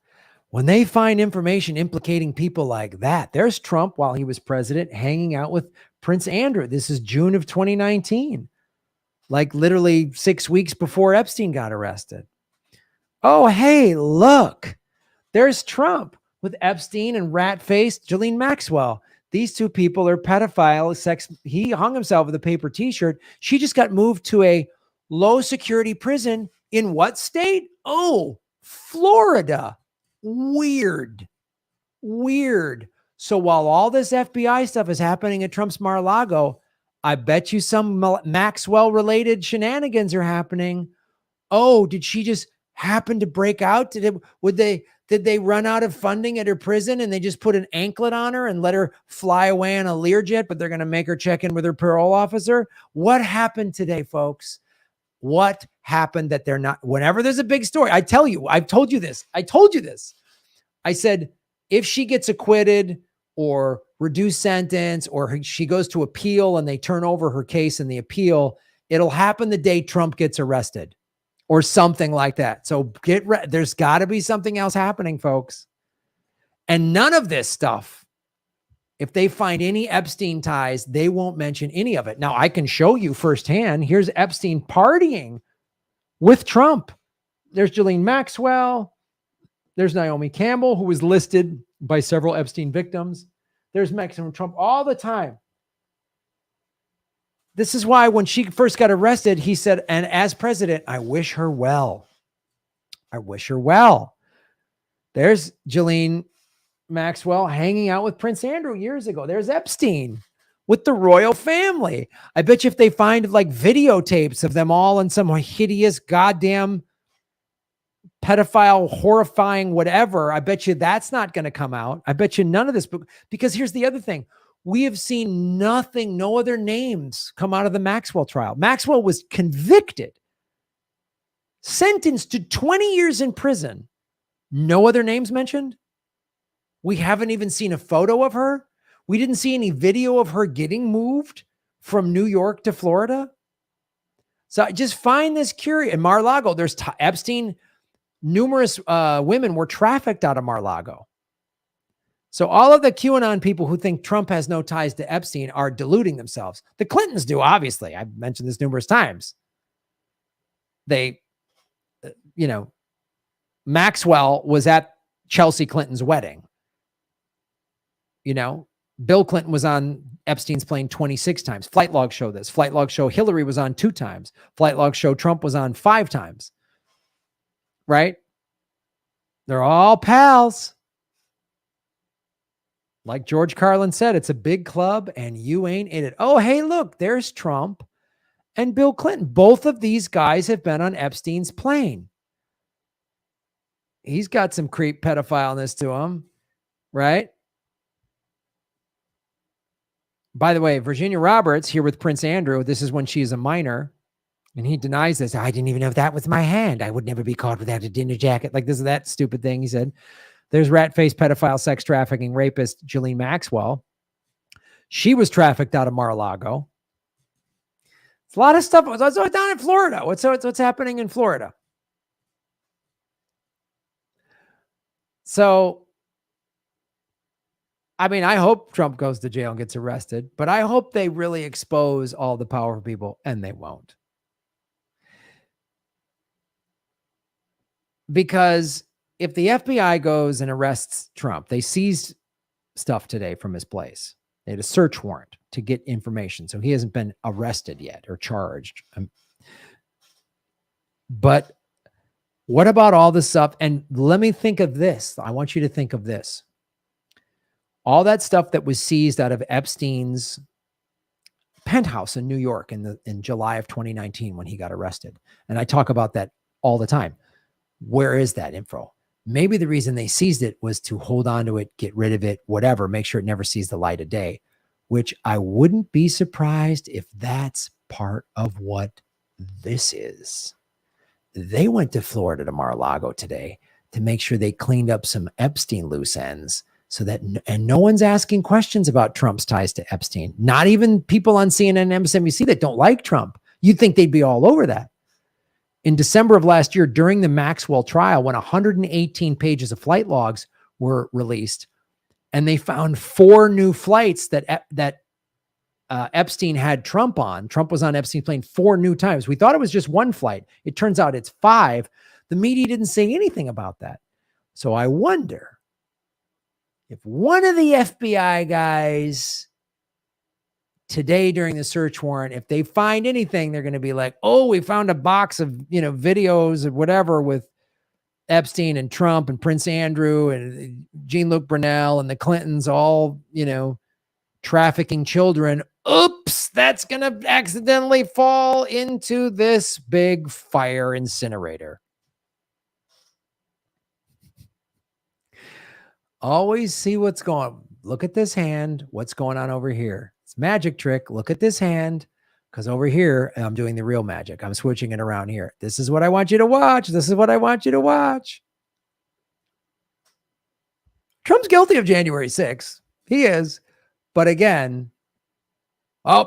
When they find information implicating people like that, there's Trump while he was president hanging out with Prince Andrew. This is June of 2019. Like literally 6 weeks before Epstein got arrested. Oh, hey, look, there's Trump with Epstein and rat-faced Ghislaine Maxwell. These two people are pedophile sex. He hung himself with a paper t-shirt. She just got moved to a low security prison in what state? Oh, Florida. Weird. So while all this FBI stuff is happening at Trump's Mar-a-Lago, I bet you some Maxwell-related shenanigans are happening. Oh, did she just happen to break out? Did they run out of funding at her prison and they just put an anklet on her and let her fly away on a Learjet, but they're going to make her check in with her parole officer? What happened today, folks? What happened that they're not? Whenever there's a big story, I've told you this. I said, if she gets acquitted or reduced sentence, or she goes to appeal and they turn over her case in the appeal, it'll happen the day Trump gets arrested or something like that. So there's got to be something else happening, folks. And none of this stuff, if they find any Epstein ties, they won't mention any of it. Now, I can show you firsthand. Here's Epstein partying with Trump. There's Ghislaine Maxwell. There's Naomi Campbell, who was listed by several Epstein victims. There's Maxwell Trump all the time. This is why when she first got arrested, he said, and as president, I wish her well. I wish her well. There's Ghislaine Maxwell hanging out with Prince Andrew years ago. There's Epstein with the royal family. I bet you if they find like videotapes of them all in some hideous goddamn pedophile, horrifying, whatever, I bet you that's not going to come out. I bet you none of this, because here's the other thing. We have seen nothing, no other names come out of the Maxwell trial. Maxwell was convicted, sentenced to 20 years in prison. No other names mentioned. We haven't even seen a photo of her. We didn't see any video of her getting moved from New York to Florida. So I just find this curious. In Mar-a-Lago, there's Epstein. Numerous women were trafficked out of Mar-a-Lago. So all of the QAnon people who think Trump has no ties to Epstein are deluding themselves. The Clintons do, obviously. I've mentioned this numerous times. They, Maxwell was at Chelsea Clinton's wedding. Bill Clinton was on Epstein's plane 26 times. Flight logs show this. Flight logs show Hillary was on 2 times. Flight logs show Trump was on 5 times. Right? They're all pals. Like George Carlin said, it's a big club and you ain't in it. Oh, hey, look, there's Trump and Bill Clinton. Both of these guys have been on Epstein's plane. He's got some creep pedophileness to him, right? By the way, Virginia Roberts here with Prince Andrew. This is when she's a minor. And he denies this. I didn't even know if that was my hand. I would never be caught without a dinner jacket. Like this is that stupid thing he said. There's rat-faced pedophile, sex trafficking, rapist Ghislaine Maxwell. She was trafficked out of Mar-a-Lago. It's a lot of stuff. What's down in Florida? What's happening in Florida? So, I mean, I hope Trump goes to jail and gets arrested, but I hope they really expose all the powerful people, and they won't. Because if the FBI goes and arrests Trump, they seized stuff today from his place. They had a search warrant to get information. So he hasn't been arrested yet or charged. But what about all this stuff? And let me think of this. I want you to think of this. All that stuff that was seized out of Epstein's penthouse in New York in July of 2019 when he got arrested. And I talk about that all the time. Where is that info? Maybe the reason they seized it was to hold on to it, get rid of it, whatever, make sure it never sees the light of day, which I wouldn't be surprised if that's part of what this is. They went to Florida to Mar-a-Lago today to make sure they cleaned up some Epstein loose ends so that, and no one's asking questions about Trump's ties to Epstein. Not even people on CNN and MSNBC that don't like Trump. You'd think they'd be all over that. In December of last year, during the Maxwell trial, when 118 pages of flight logs were released, and they found 4 new flights that Epstein had Trump on. Trump was on Epstein's plane 4 new times. We thought it was just 1 flight. It turns out it's 5. The media didn't say anything about that. So I wonder if one of the FBI guys today during the search warrant, if they find anything, they're going to be like, oh, we found a box of, videos or whatever with Epstein and Trump and Prince Andrew and Jean-Luc Brunel and the Clintons all, trafficking children. Oops, that's going to accidentally fall into this big fire incinerator. Always see what's going on. Look at this hand. What's going on over here? It's magic trick. Look at this hand. Because over here, I'm doing the real magic. I'm switching it around here. This is what I want you to watch. This is what I want you to watch. Trump's guilty of January 6th. He is. But again,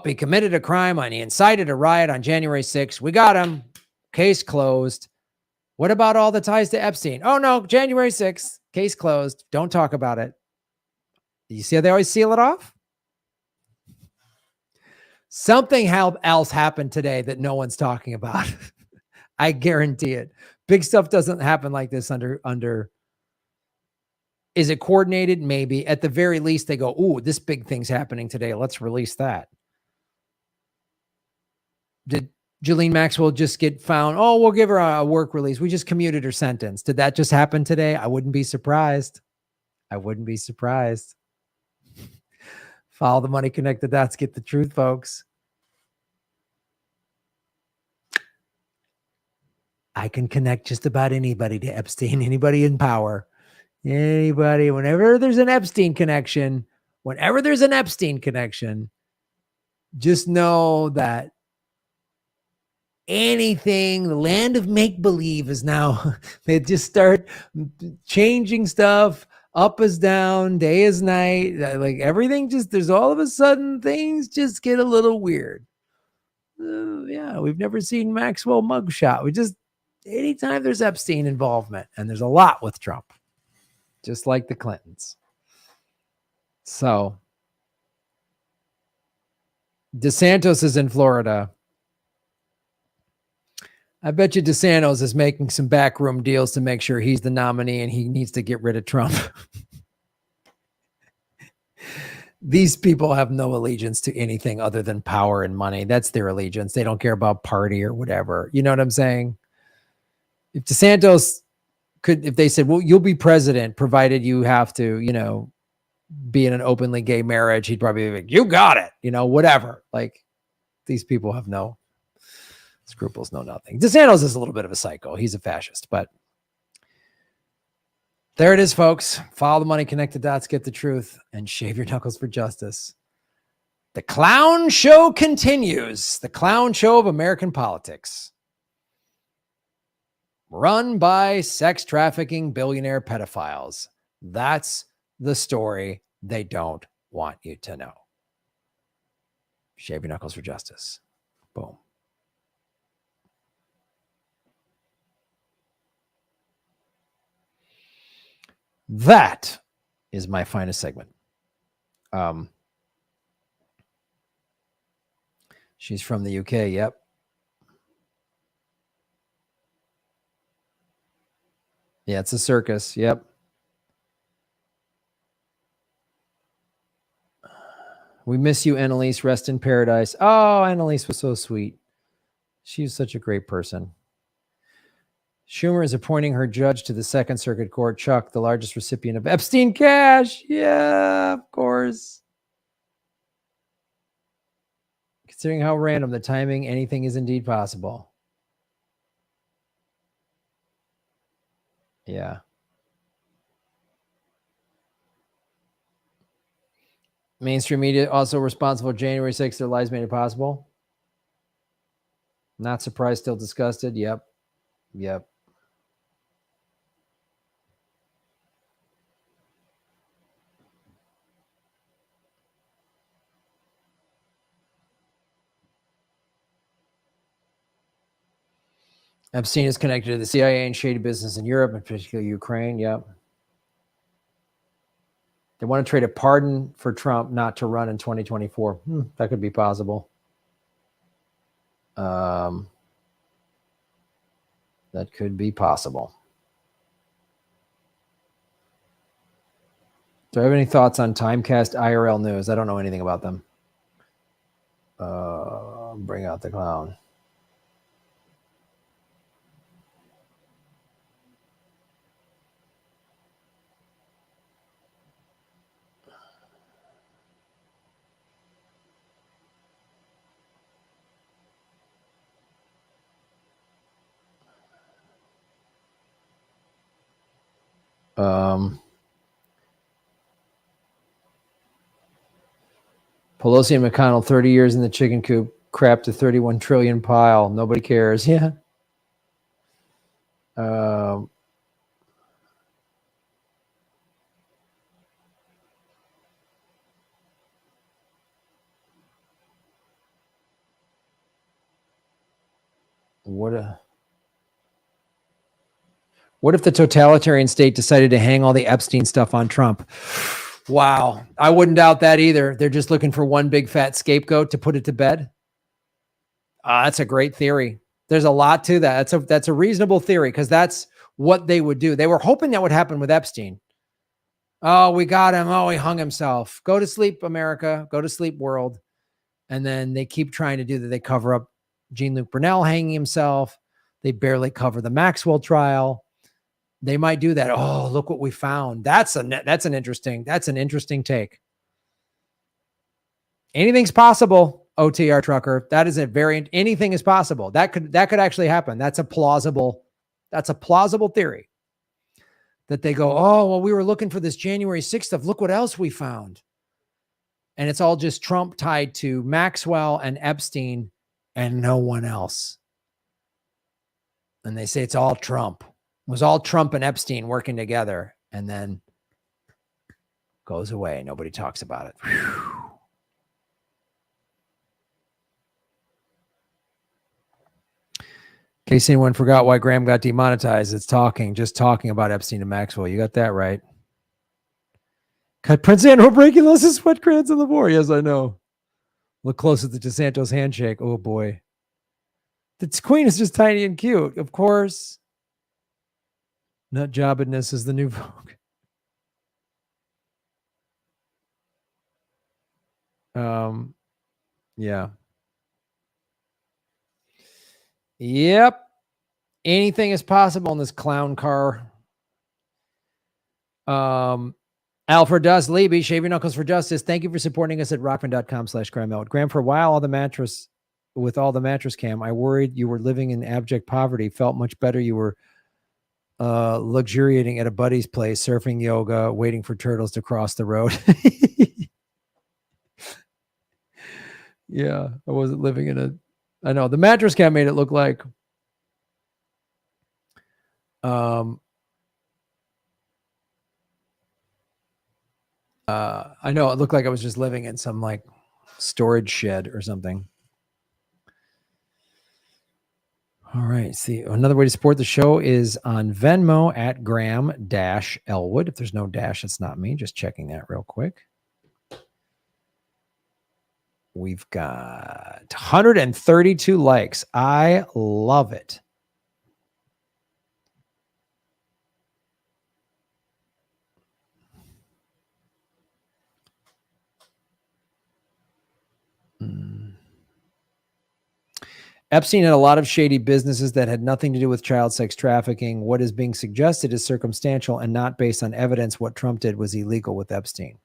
he committed a crime and he incited a riot on January 6th. We got him. Case closed. What about all the ties to Epstein? Oh, no, January 6th. Case closed. Don't talk about it. You see how they always seal it off? Something else happened today that no one's talking about. I guarantee it. Big stuff doesn't happen like this under. Is it coordinated? Maybe. At the very least, they go, ooh, this big thing's happening today. Let's release that. Did Ghislaine Maxwell just get found? Oh, we'll give her a work release. We just commuted her sentence. Did that just happen today? I wouldn't be surprised. I wouldn't be surprised. Follow the money, connect the dots, get the truth, folks. I can connect just about anybody to Epstein, anybody in power, anybody. Whenever there's an Epstein connection, just know that anything, the land of make-believe is now, they just start changing stuff. Up is down, day is night. Like everything there's all of a sudden things just get a little weird. Yeah, we've never seen Maxwell mugshot. Anytime there's Epstein involvement, and there's a lot with Trump, just like the Clintons. So DeSantis is in Florida. I bet you DeSantis is making some backroom deals to make sure he's the nominee and he needs to get rid of Trump. These people have no allegiance to anything other than power and money. That's their allegiance. They don't care about party or whatever. You know what I'm saying? If DeSantis if they said, well, you'll be president, provided you have to, be in an openly gay marriage, he'd probably be like, you got it, whatever. Like these people have no scruples, no nothing. DeSantis is a little bit of a psycho. He's a fascist, but there it is, folks. Follow the money, connect the dots, get the truth, and shave your knuckles for justice. The clown show continues. The clown show of American politics. Run by sex trafficking billionaire pedophiles. That's the story they don't want you to know. Shave your knuckles for justice. Boom. That is my finest segment. She's from the UK. Yep. Yeah, it's a circus. Yep. We miss you, Annalise. Rest in paradise. Oh, Annalise was so sweet. She was such a great person. Schumer is appointing her judge to the Second Circuit Court. Chuck, the largest recipient of Epstein cash. Yeah, of course. Considering how random the timing, anything is indeed possible. Yeah. Mainstream media also responsible for January 6th. Their lies made it possible. Not surprised, still disgusted. Yep. Epstein is connected to the CIA and shady business in Europe, in particular Ukraine. Yep. They want to trade a pardon for Trump not to run in 2024. That could be possible. That could be possible. Do I have any thoughts on Timecast IRL News? I don't know anything about them. Bring out the clown. Pelosi and McConnell, 30 years in the chicken coop, crap to 31 trillion pile. Nobody cares. Yeah. What if the totalitarian state decided to hang all the Epstein stuff on Trump? Wow. I wouldn't doubt that either. They're just looking for one big fat scapegoat to put it to bed. That's a great theory. There's a lot to that. That's a reasonable theory because that's what they would do. They were hoping that would happen with Epstein. Oh, we got him. Oh, he hung himself. Go to sleep, America. Go to sleep, world. And then they keep trying to do that. They cover up Jean-Luc Brunel hanging himself. They barely cover the Maxwell trial. They might do that. Oh, look what we found. That's an interesting take. Anything's possible, OTR trucker. That is anything is possible. That could actually happen. That's a plausible theory. That they go, oh, well, we were looking for this January 6th stuff. Look what else we found. And it's all just Trump tied to Maxwell and Epstein and no one else. And they say it's all Trump. It was all Trump and Epstein working together and then goes away. Nobody talks about it. Whew. In case anyone forgot why Graham got demonetized, it's just talking about Epstein and Maxwell. You got that right. Cut Prince Andrew breaking Lewis's sweat glands on the board. Yes, I know. Look close at the DeSantos handshake. Oh, boy. The queen is just tiny and cute. Of course. Nut jobbedness is the new vogue. Yeah. Yep. Anything is possible in this clown car. Alfred Dust, Leby, Shave Your Knuckles for Justice. Thank you for supporting us at rockman.com/Graham. Graham, for a while, all the mattress cam, I worried you were living in abject poverty. Felt much better. You were luxuriating at a buddy's place, surfing yoga, waiting for turtles to cross the road. Yeah, I wasn't living in I know the mattress cam made it look like I know it looked like I was just living in some like storage shed or something. All right. See, another way to support the show is on Venmo at Graham-Elwood. If there's no dash, it's not me. Just checking that real quick. We've got 132 likes. I love it. Epstein had a lot of shady businesses that had nothing to do with child sex trafficking. What is being suggested is circumstantial and not based on evidence. What Trump did was illegal with Epstein.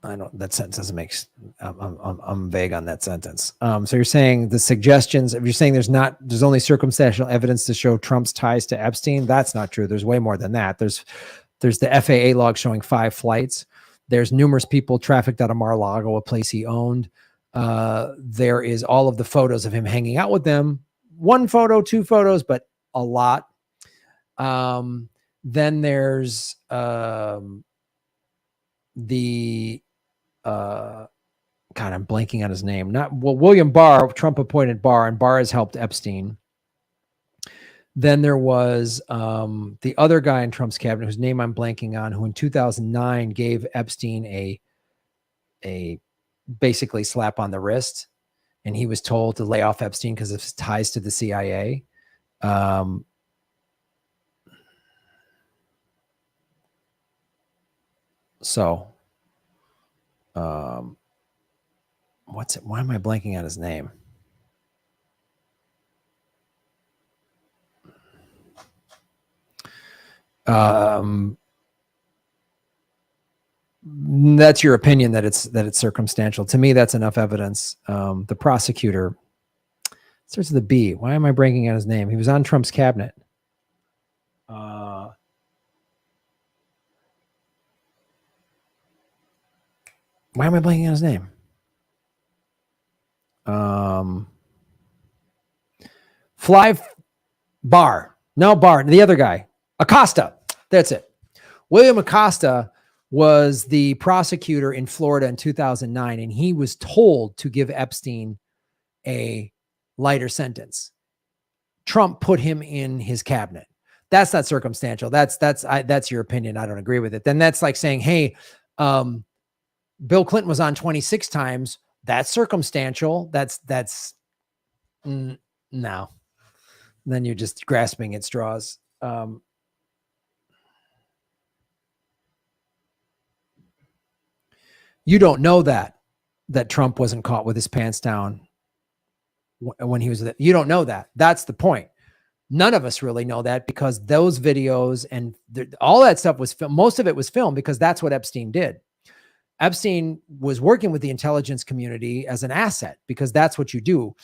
I don't, that sentence doesn't make, I'm vague on that sentence. So you're saying the suggestions, if you're saying there's only circumstantial evidence to show Trump's ties to Epstein, that's not true. There's way more than that. There's the FAA log showing 5 flights. There's numerous people trafficked out of Mar-a-Lago, a place he owned. There is all of the photos of him hanging out with them. 1 photo, 2 photos, but a lot. Then there's God, I'm blanking on his name. William Barr, Trump appointed Barr, and Barr has helped Epstein. Then there was the other guy in Trump's cabinet whose name I'm blanking on, who in 2009 gave Epstein a basically slap on the wrist, and he was told to lay off Epstein because of his ties to the CIA. What's it? Why am I blanking on his name? That's your opinion that it's circumstantial. To me, that's enough evidence. The prosecutor starts with a B. Why am I blanking on his name? He was on Trump's cabinet. Why am I blanking on his name? Barr. No, Barr. The other guy. Acosta. That's it. William Acosta was the prosecutor in Florida in 2009, and he was told to give Epstein a lighter sentence. Trump put him in his cabinet. That's not circumstantial. That's your opinion. I don't agree with it. Then that's like saying, hey, Bill Clinton was on 26 times. That's circumstantial. No. Then you're just grasping at straws. You don't know that Trump wasn't caught with his pants down when he was there. You don't know that. That's the point. None of us really know that, because those videos and all that stuff was filmed. Most of it was filmed because that's what Epstein did. Epstein was working with the intelligence community as an asset, because that's what you do.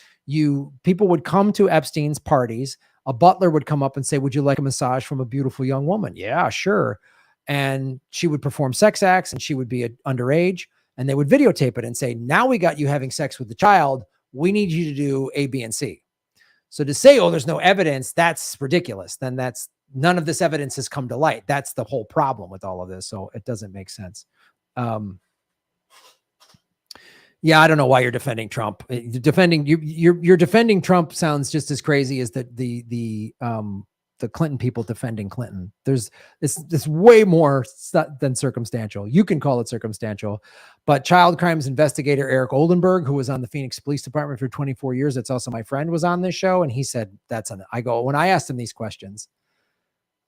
People would come to Epstein's parties. A butler would come up and say, would you like a massage from a beautiful young woman? Yeah, sure. And she would perform sex acts, and she would be underage, and they would videotape it and say, now we got you having sex with the child. We need you to do A, B, and C. So to say, oh, there's no evidence, that's ridiculous. Then none of this evidence has come to light. That's the whole problem with all of this. So it doesn't make sense. Yeah, I don't know why you're defending Trump. You're defending Trump sounds just as crazy as the Clinton people defending Clinton. It's way more than circumstantial. You can call it circumstantial, but child crimes investigator Eric Oldenburg, who was on the Phoenix Police Department for 24 years, that's also my friend, was on this show, and he said when I asked him these questions,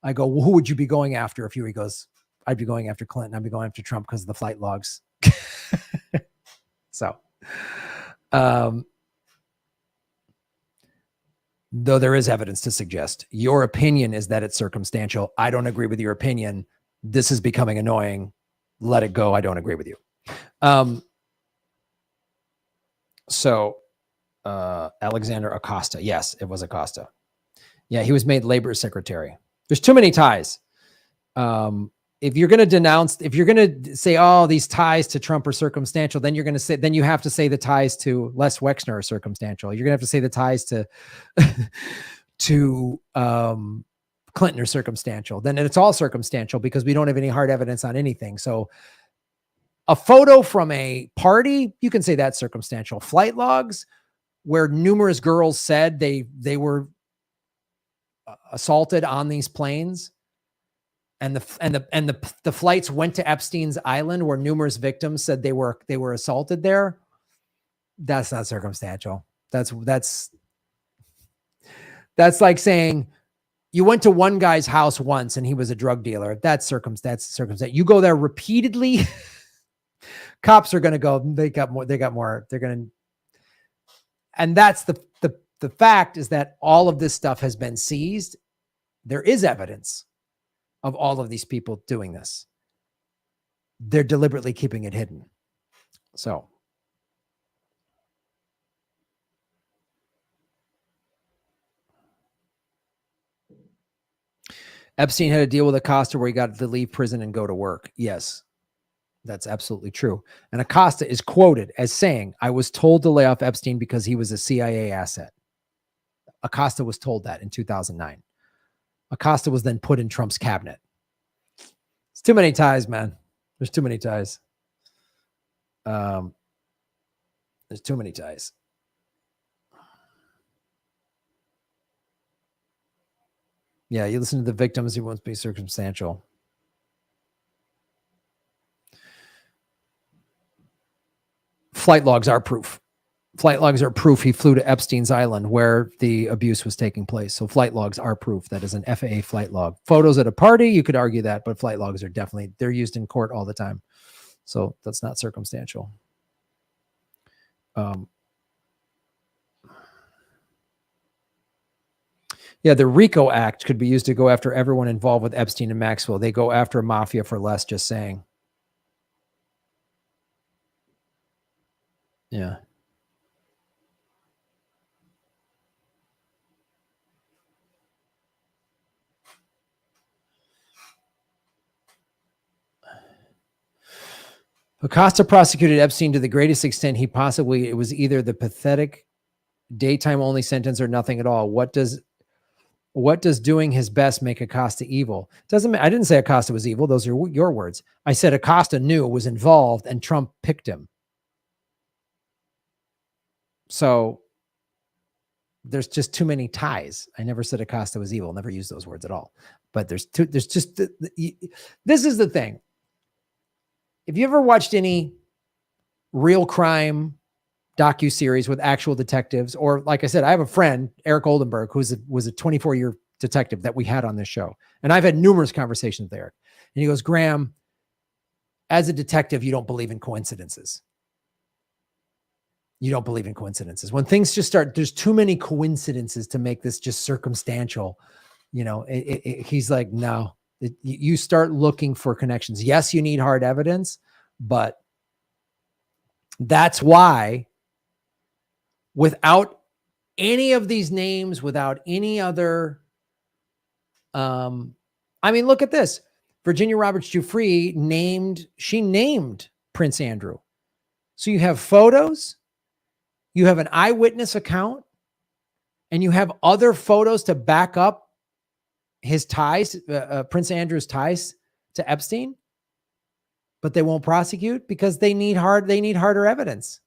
I go, well, who would you be going after if you? He goes, I'd be going after Clinton. I'd be going after Trump because of the flight logs. So, though there is evidence to suggest your opinion is that it's circumstantial. I don't agree with your opinion. This is becoming annoying. Let it go. I don't agree with you. Alexander Acosta. Yes, it was Acosta. Yeah, he was made labor secretary. There's too many ties. If you're going to say, oh, these ties to Trump are circumstantial, then you have to say the ties to Les Wexner are circumstantial. You're going to have to say the ties to Clinton are circumstantial. Then it's all circumstantial because we don't have any hard evidence on anything. So a photo from a party, you can say that's circumstantial. Flight logs where numerous girls said they were assaulted on these planes, and the flights went to Epstein's Island where numerous victims said they were assaulted there. That's not circumstantial. That's like saying you went to one guy's house once and he was a drug dealer. That's circumstantial. You go there repeatedly. Cops are going to go, they got more. They're going to, and that's the fact is that all of this stuff has been seized. There is evidence of all of these people doing this. They're deliberately keeping it hidden. So Epstein had a deal with Acosta where he got to leave prison and go to work. Yes, that's absolutely true. And Acosta is quoted as saying, I was told to lay off Epstein because he was a CIA asset. Acosta was told that in 2009. Acosta was then put in Trump's cabinet. It's too many ties, man. There's too many ties. There's too many ties. Yeah, you listen to the victims, he won't be circumstantial. Flight logs are proof. Flight logs are proof he flew to Epstein's Island where the abuse was taking place. So flight logs are proof. That is an FAA flight log. Photos at a party, you could argue that, but flight logs are definitely, they're used in court all the time. So that's not circumstantial. Yeah, the RICO Act could be used to go after everyone involved with Epstein and Maxwell. They go after mafia for less, just saying. Yeah. Acosta prosecuted Epstein to the greatest extent he possibly. It was either the pathetic daytime only sentence or nothing at all. What does What does doing his best make Acosta evil? Doesn't I didn't say Acosta was evil. Those are your words. I said Acosta knew, was involved, and Trump picked him. So there's just too many ties. I never said Acosta was evil. Never used those words at all. But there's just this is the thing. If you ever watched any real crime docuseries with actual detectives, or like I said, I have a friend, Eric Oldenburg, was a 24-year detective that we had on this show. And I've had numerous conversations with Eric. And he goes, Graham, as a detective, you don't believe in coincidences. You don't believe in coincidences. When things just start, there's too many coincidences to make this just circumstantial. You know, he's like, no, you start looking for connections. Yes, you need hard evidence, but that's why without any of these names, without any other, I mean, look at this. Virginia Roberts Giuffre named Prince Andrew. So you have photos, you have an eyewitness account, and you have other photos to back up his ties, Prince Andrew's ties to Epstein, but they won't prosecute because they need harder evidence,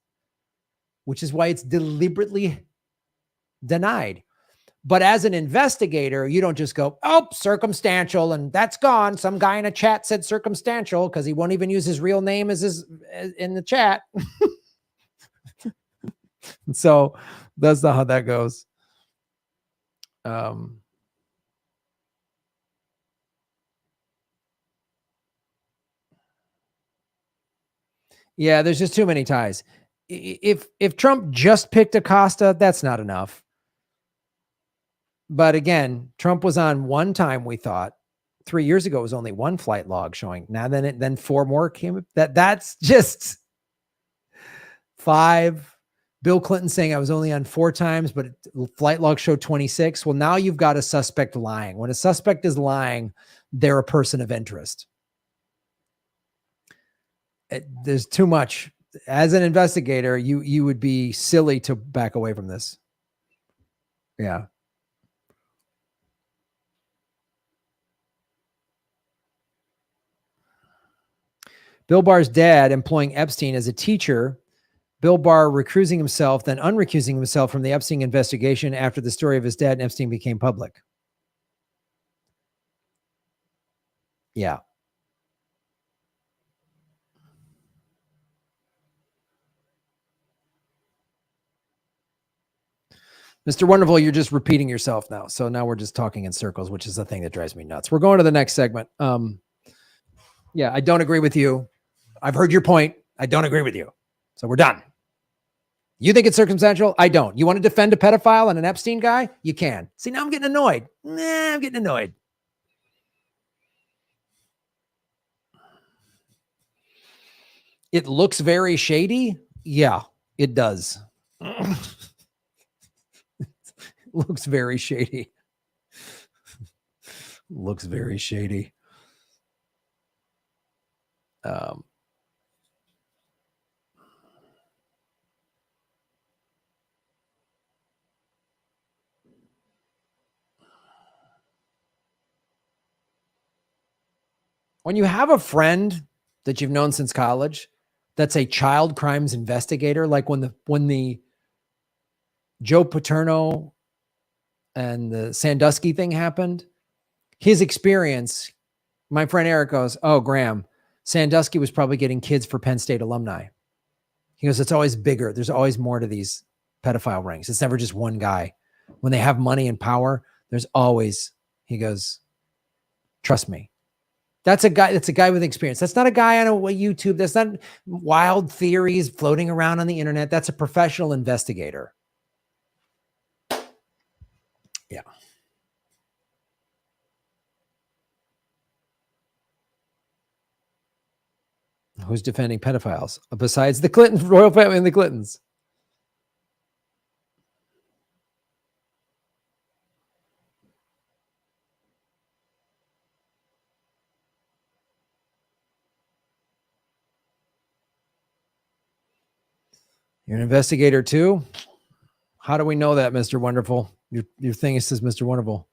which is why it's deliberately denied. But as an investigator, you don't just go, oh, circumstantial, and that's gone. Some guy in a chat said circumstantial because he won't even use his real name as in the chat. So that's not how that goes. Yeah, there's just too many ties. If Trump just picked Acosta, that's not enough. But again, Trump was on one time, we thought. 3 years ago, it was only one flight log showing. Now then 4 more came. That's just 5. Bill Clinton saying I was only on 4 times, but flight log showed 26. Well, now you've got a suspect lying. When a suspect is lying, they're a person of interest. There's too much. As an investigator, you would be silly to back away from this. Yeah. Bill Barr's dad employing Epstein as a teacher. Bill Barr recusing himself, then unrecusing himself from the Epstein investigation after the story of his dad and Epstein became public. Yeah. Mr. Wonderful, you're just repeating yourself now. So now we're just talking in circles, which is the thing that drives me nuts. We're going to the next segment. Yeah, I don't agree with you. I've heard your point. I don't agree with you. So we're done. You think it's circumstantial? I don't. You want to defend a pedophile and an Epstein guy? You can. See, now I'm getting annoyed. I'm getting annoyed. It looks very shady. Yeah, it does. Looks very shady. Looks very shady. When you have a friend that you've known since college that's a child crimes investigator, like when the Joe Paterno and the Sandusky thing happened, his experience, my friend Eric goes, oh, Graham, Sandusky was probably getting kids for Penn State alumni. He goes, it's always bigger. There's always more to these pedophile rings. It's never just one guy. When they have money and power, there's always, he goes, trust me. That's a guy with experience. That's not a guy on a YouTube. That's not wild theories floating around on the internet. That's a professional investigator. Yeah. Who's defending pedophiles besides the Clinton royal family and the Clintons? You're an investigator too? How do we know that, Mr. Wonderful? Your thing says Mr. Wonderful.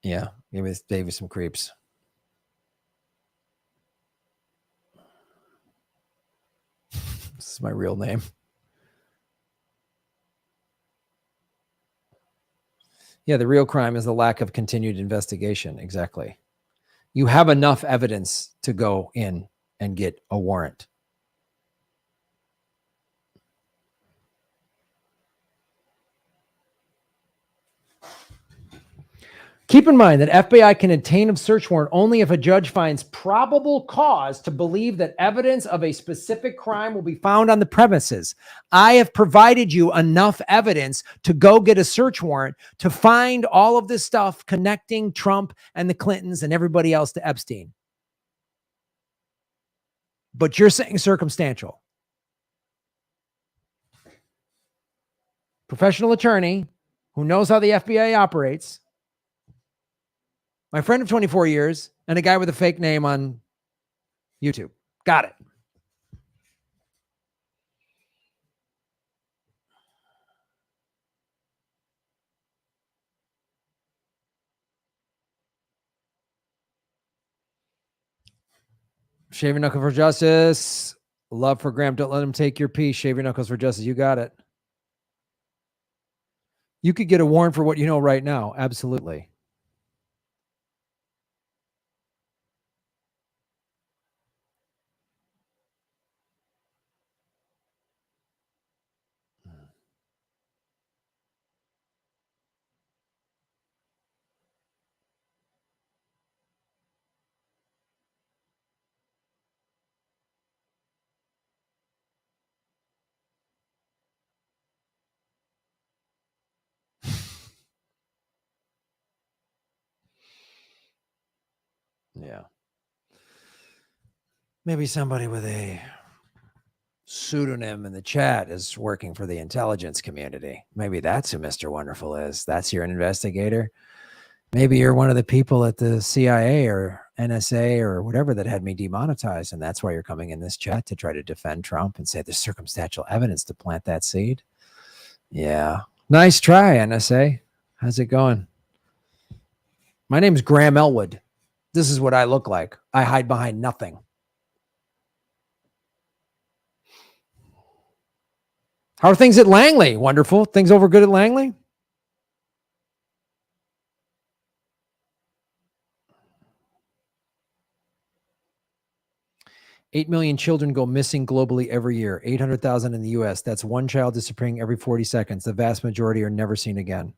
Yeah, gave me some creeps. This is my real name. Yeah, the real crime is the lack of continued investigation. Exactly. You have enough evidence to go in and get a warrant. Keep in mind that FBI can obtain a search warrant only if a judge finds probable cause to believe that evidence of a specific crime will be found on the premises. I have provided you enough evidence to go get a search warrant to find all of this stuff connecting Trump and the Clintons and everybody else to Epstein. But you're saying circumstantial. Professional attorney who knows how the FBI operates. My friend of 24 years and a guy with a fake name on YouTube. Got it. Shave your knuckle for justice. Love for Graham. Don't let him take your piece. Shave your knuckles for justice. You got it. You could get a warrant for what you know right now. Absolutely. Yeah. Maybe somebody with a pseudonym in the chat is working for the intelligence community. Maybe that's who Mr. Wonderful is. That's your investigator. Maybe you're one of the people at the CIA or NSA or whatever that had me demonetized. And that's why you're coming in this chat to try to defend Trump and say there's circumstantial evidence to plant that seed. Yeah. Nice try, NSA. How's it going? My name's Graham Elwood. This is what I look like. I hide behind nothing. How are things at Langley? Wonderful. Things over good at Langley? $8 million children go missing globally every year. 800,000 in the U.S. That's one child disappearing every 40 seconds. The vast majority are never seen again.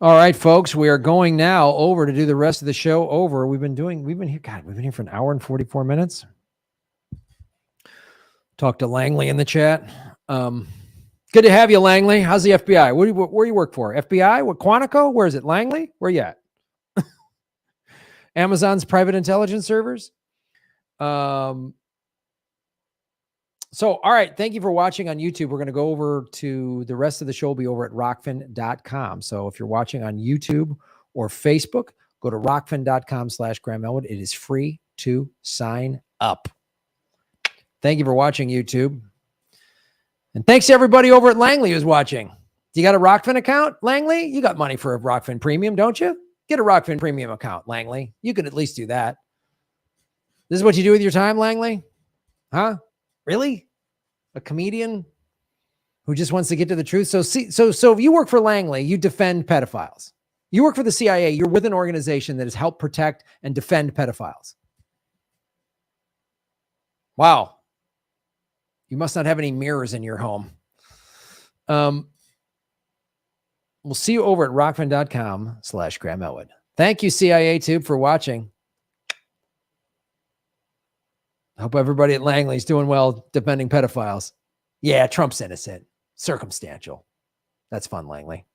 All right, folks, we are going now over to do the rest of the show over. We've been here for an hour and 44 minutes. Talk to Langley in the chat. Good to have you, Langley. How's the FBI? Where do you work for? FBI? What, Quantico? Where is it? Langley? Where you at? Amazon's private intelligence servers. So, all right. Thank you for watching on YouTube. We're going to go over to the rest of the show will be over at rockfin.com. So if you're watching on YouTube or Facebook, go to rockfin.com/Graham Elwood. It is free to sign up. Thank you for watching, YouTube. And thanks to everybody over at Langley who's watching. Do you got a Rockfin account, Langley? You got money for a Rockfin Premium, don't you? Get a Rockfin Premium account, Langley. You can at least do that. This is what you do with your time, Langley? Huh? Really? A comedian who just wants to get to the truth? So if you work for Langley, you defend pedophiles. You work for the CIA, you're with an organization that has helped protect and defend pedophiles. Wow. You must not have any mirrors in your home. We'll see you over at rockfin.com/Graham Elwood. Thank you, CIA Tube, for watching. I hope everybody at Langley's doing well defending pedophiles. Yeah, Trump's innocent. Circumstantial. That's fun, Langley.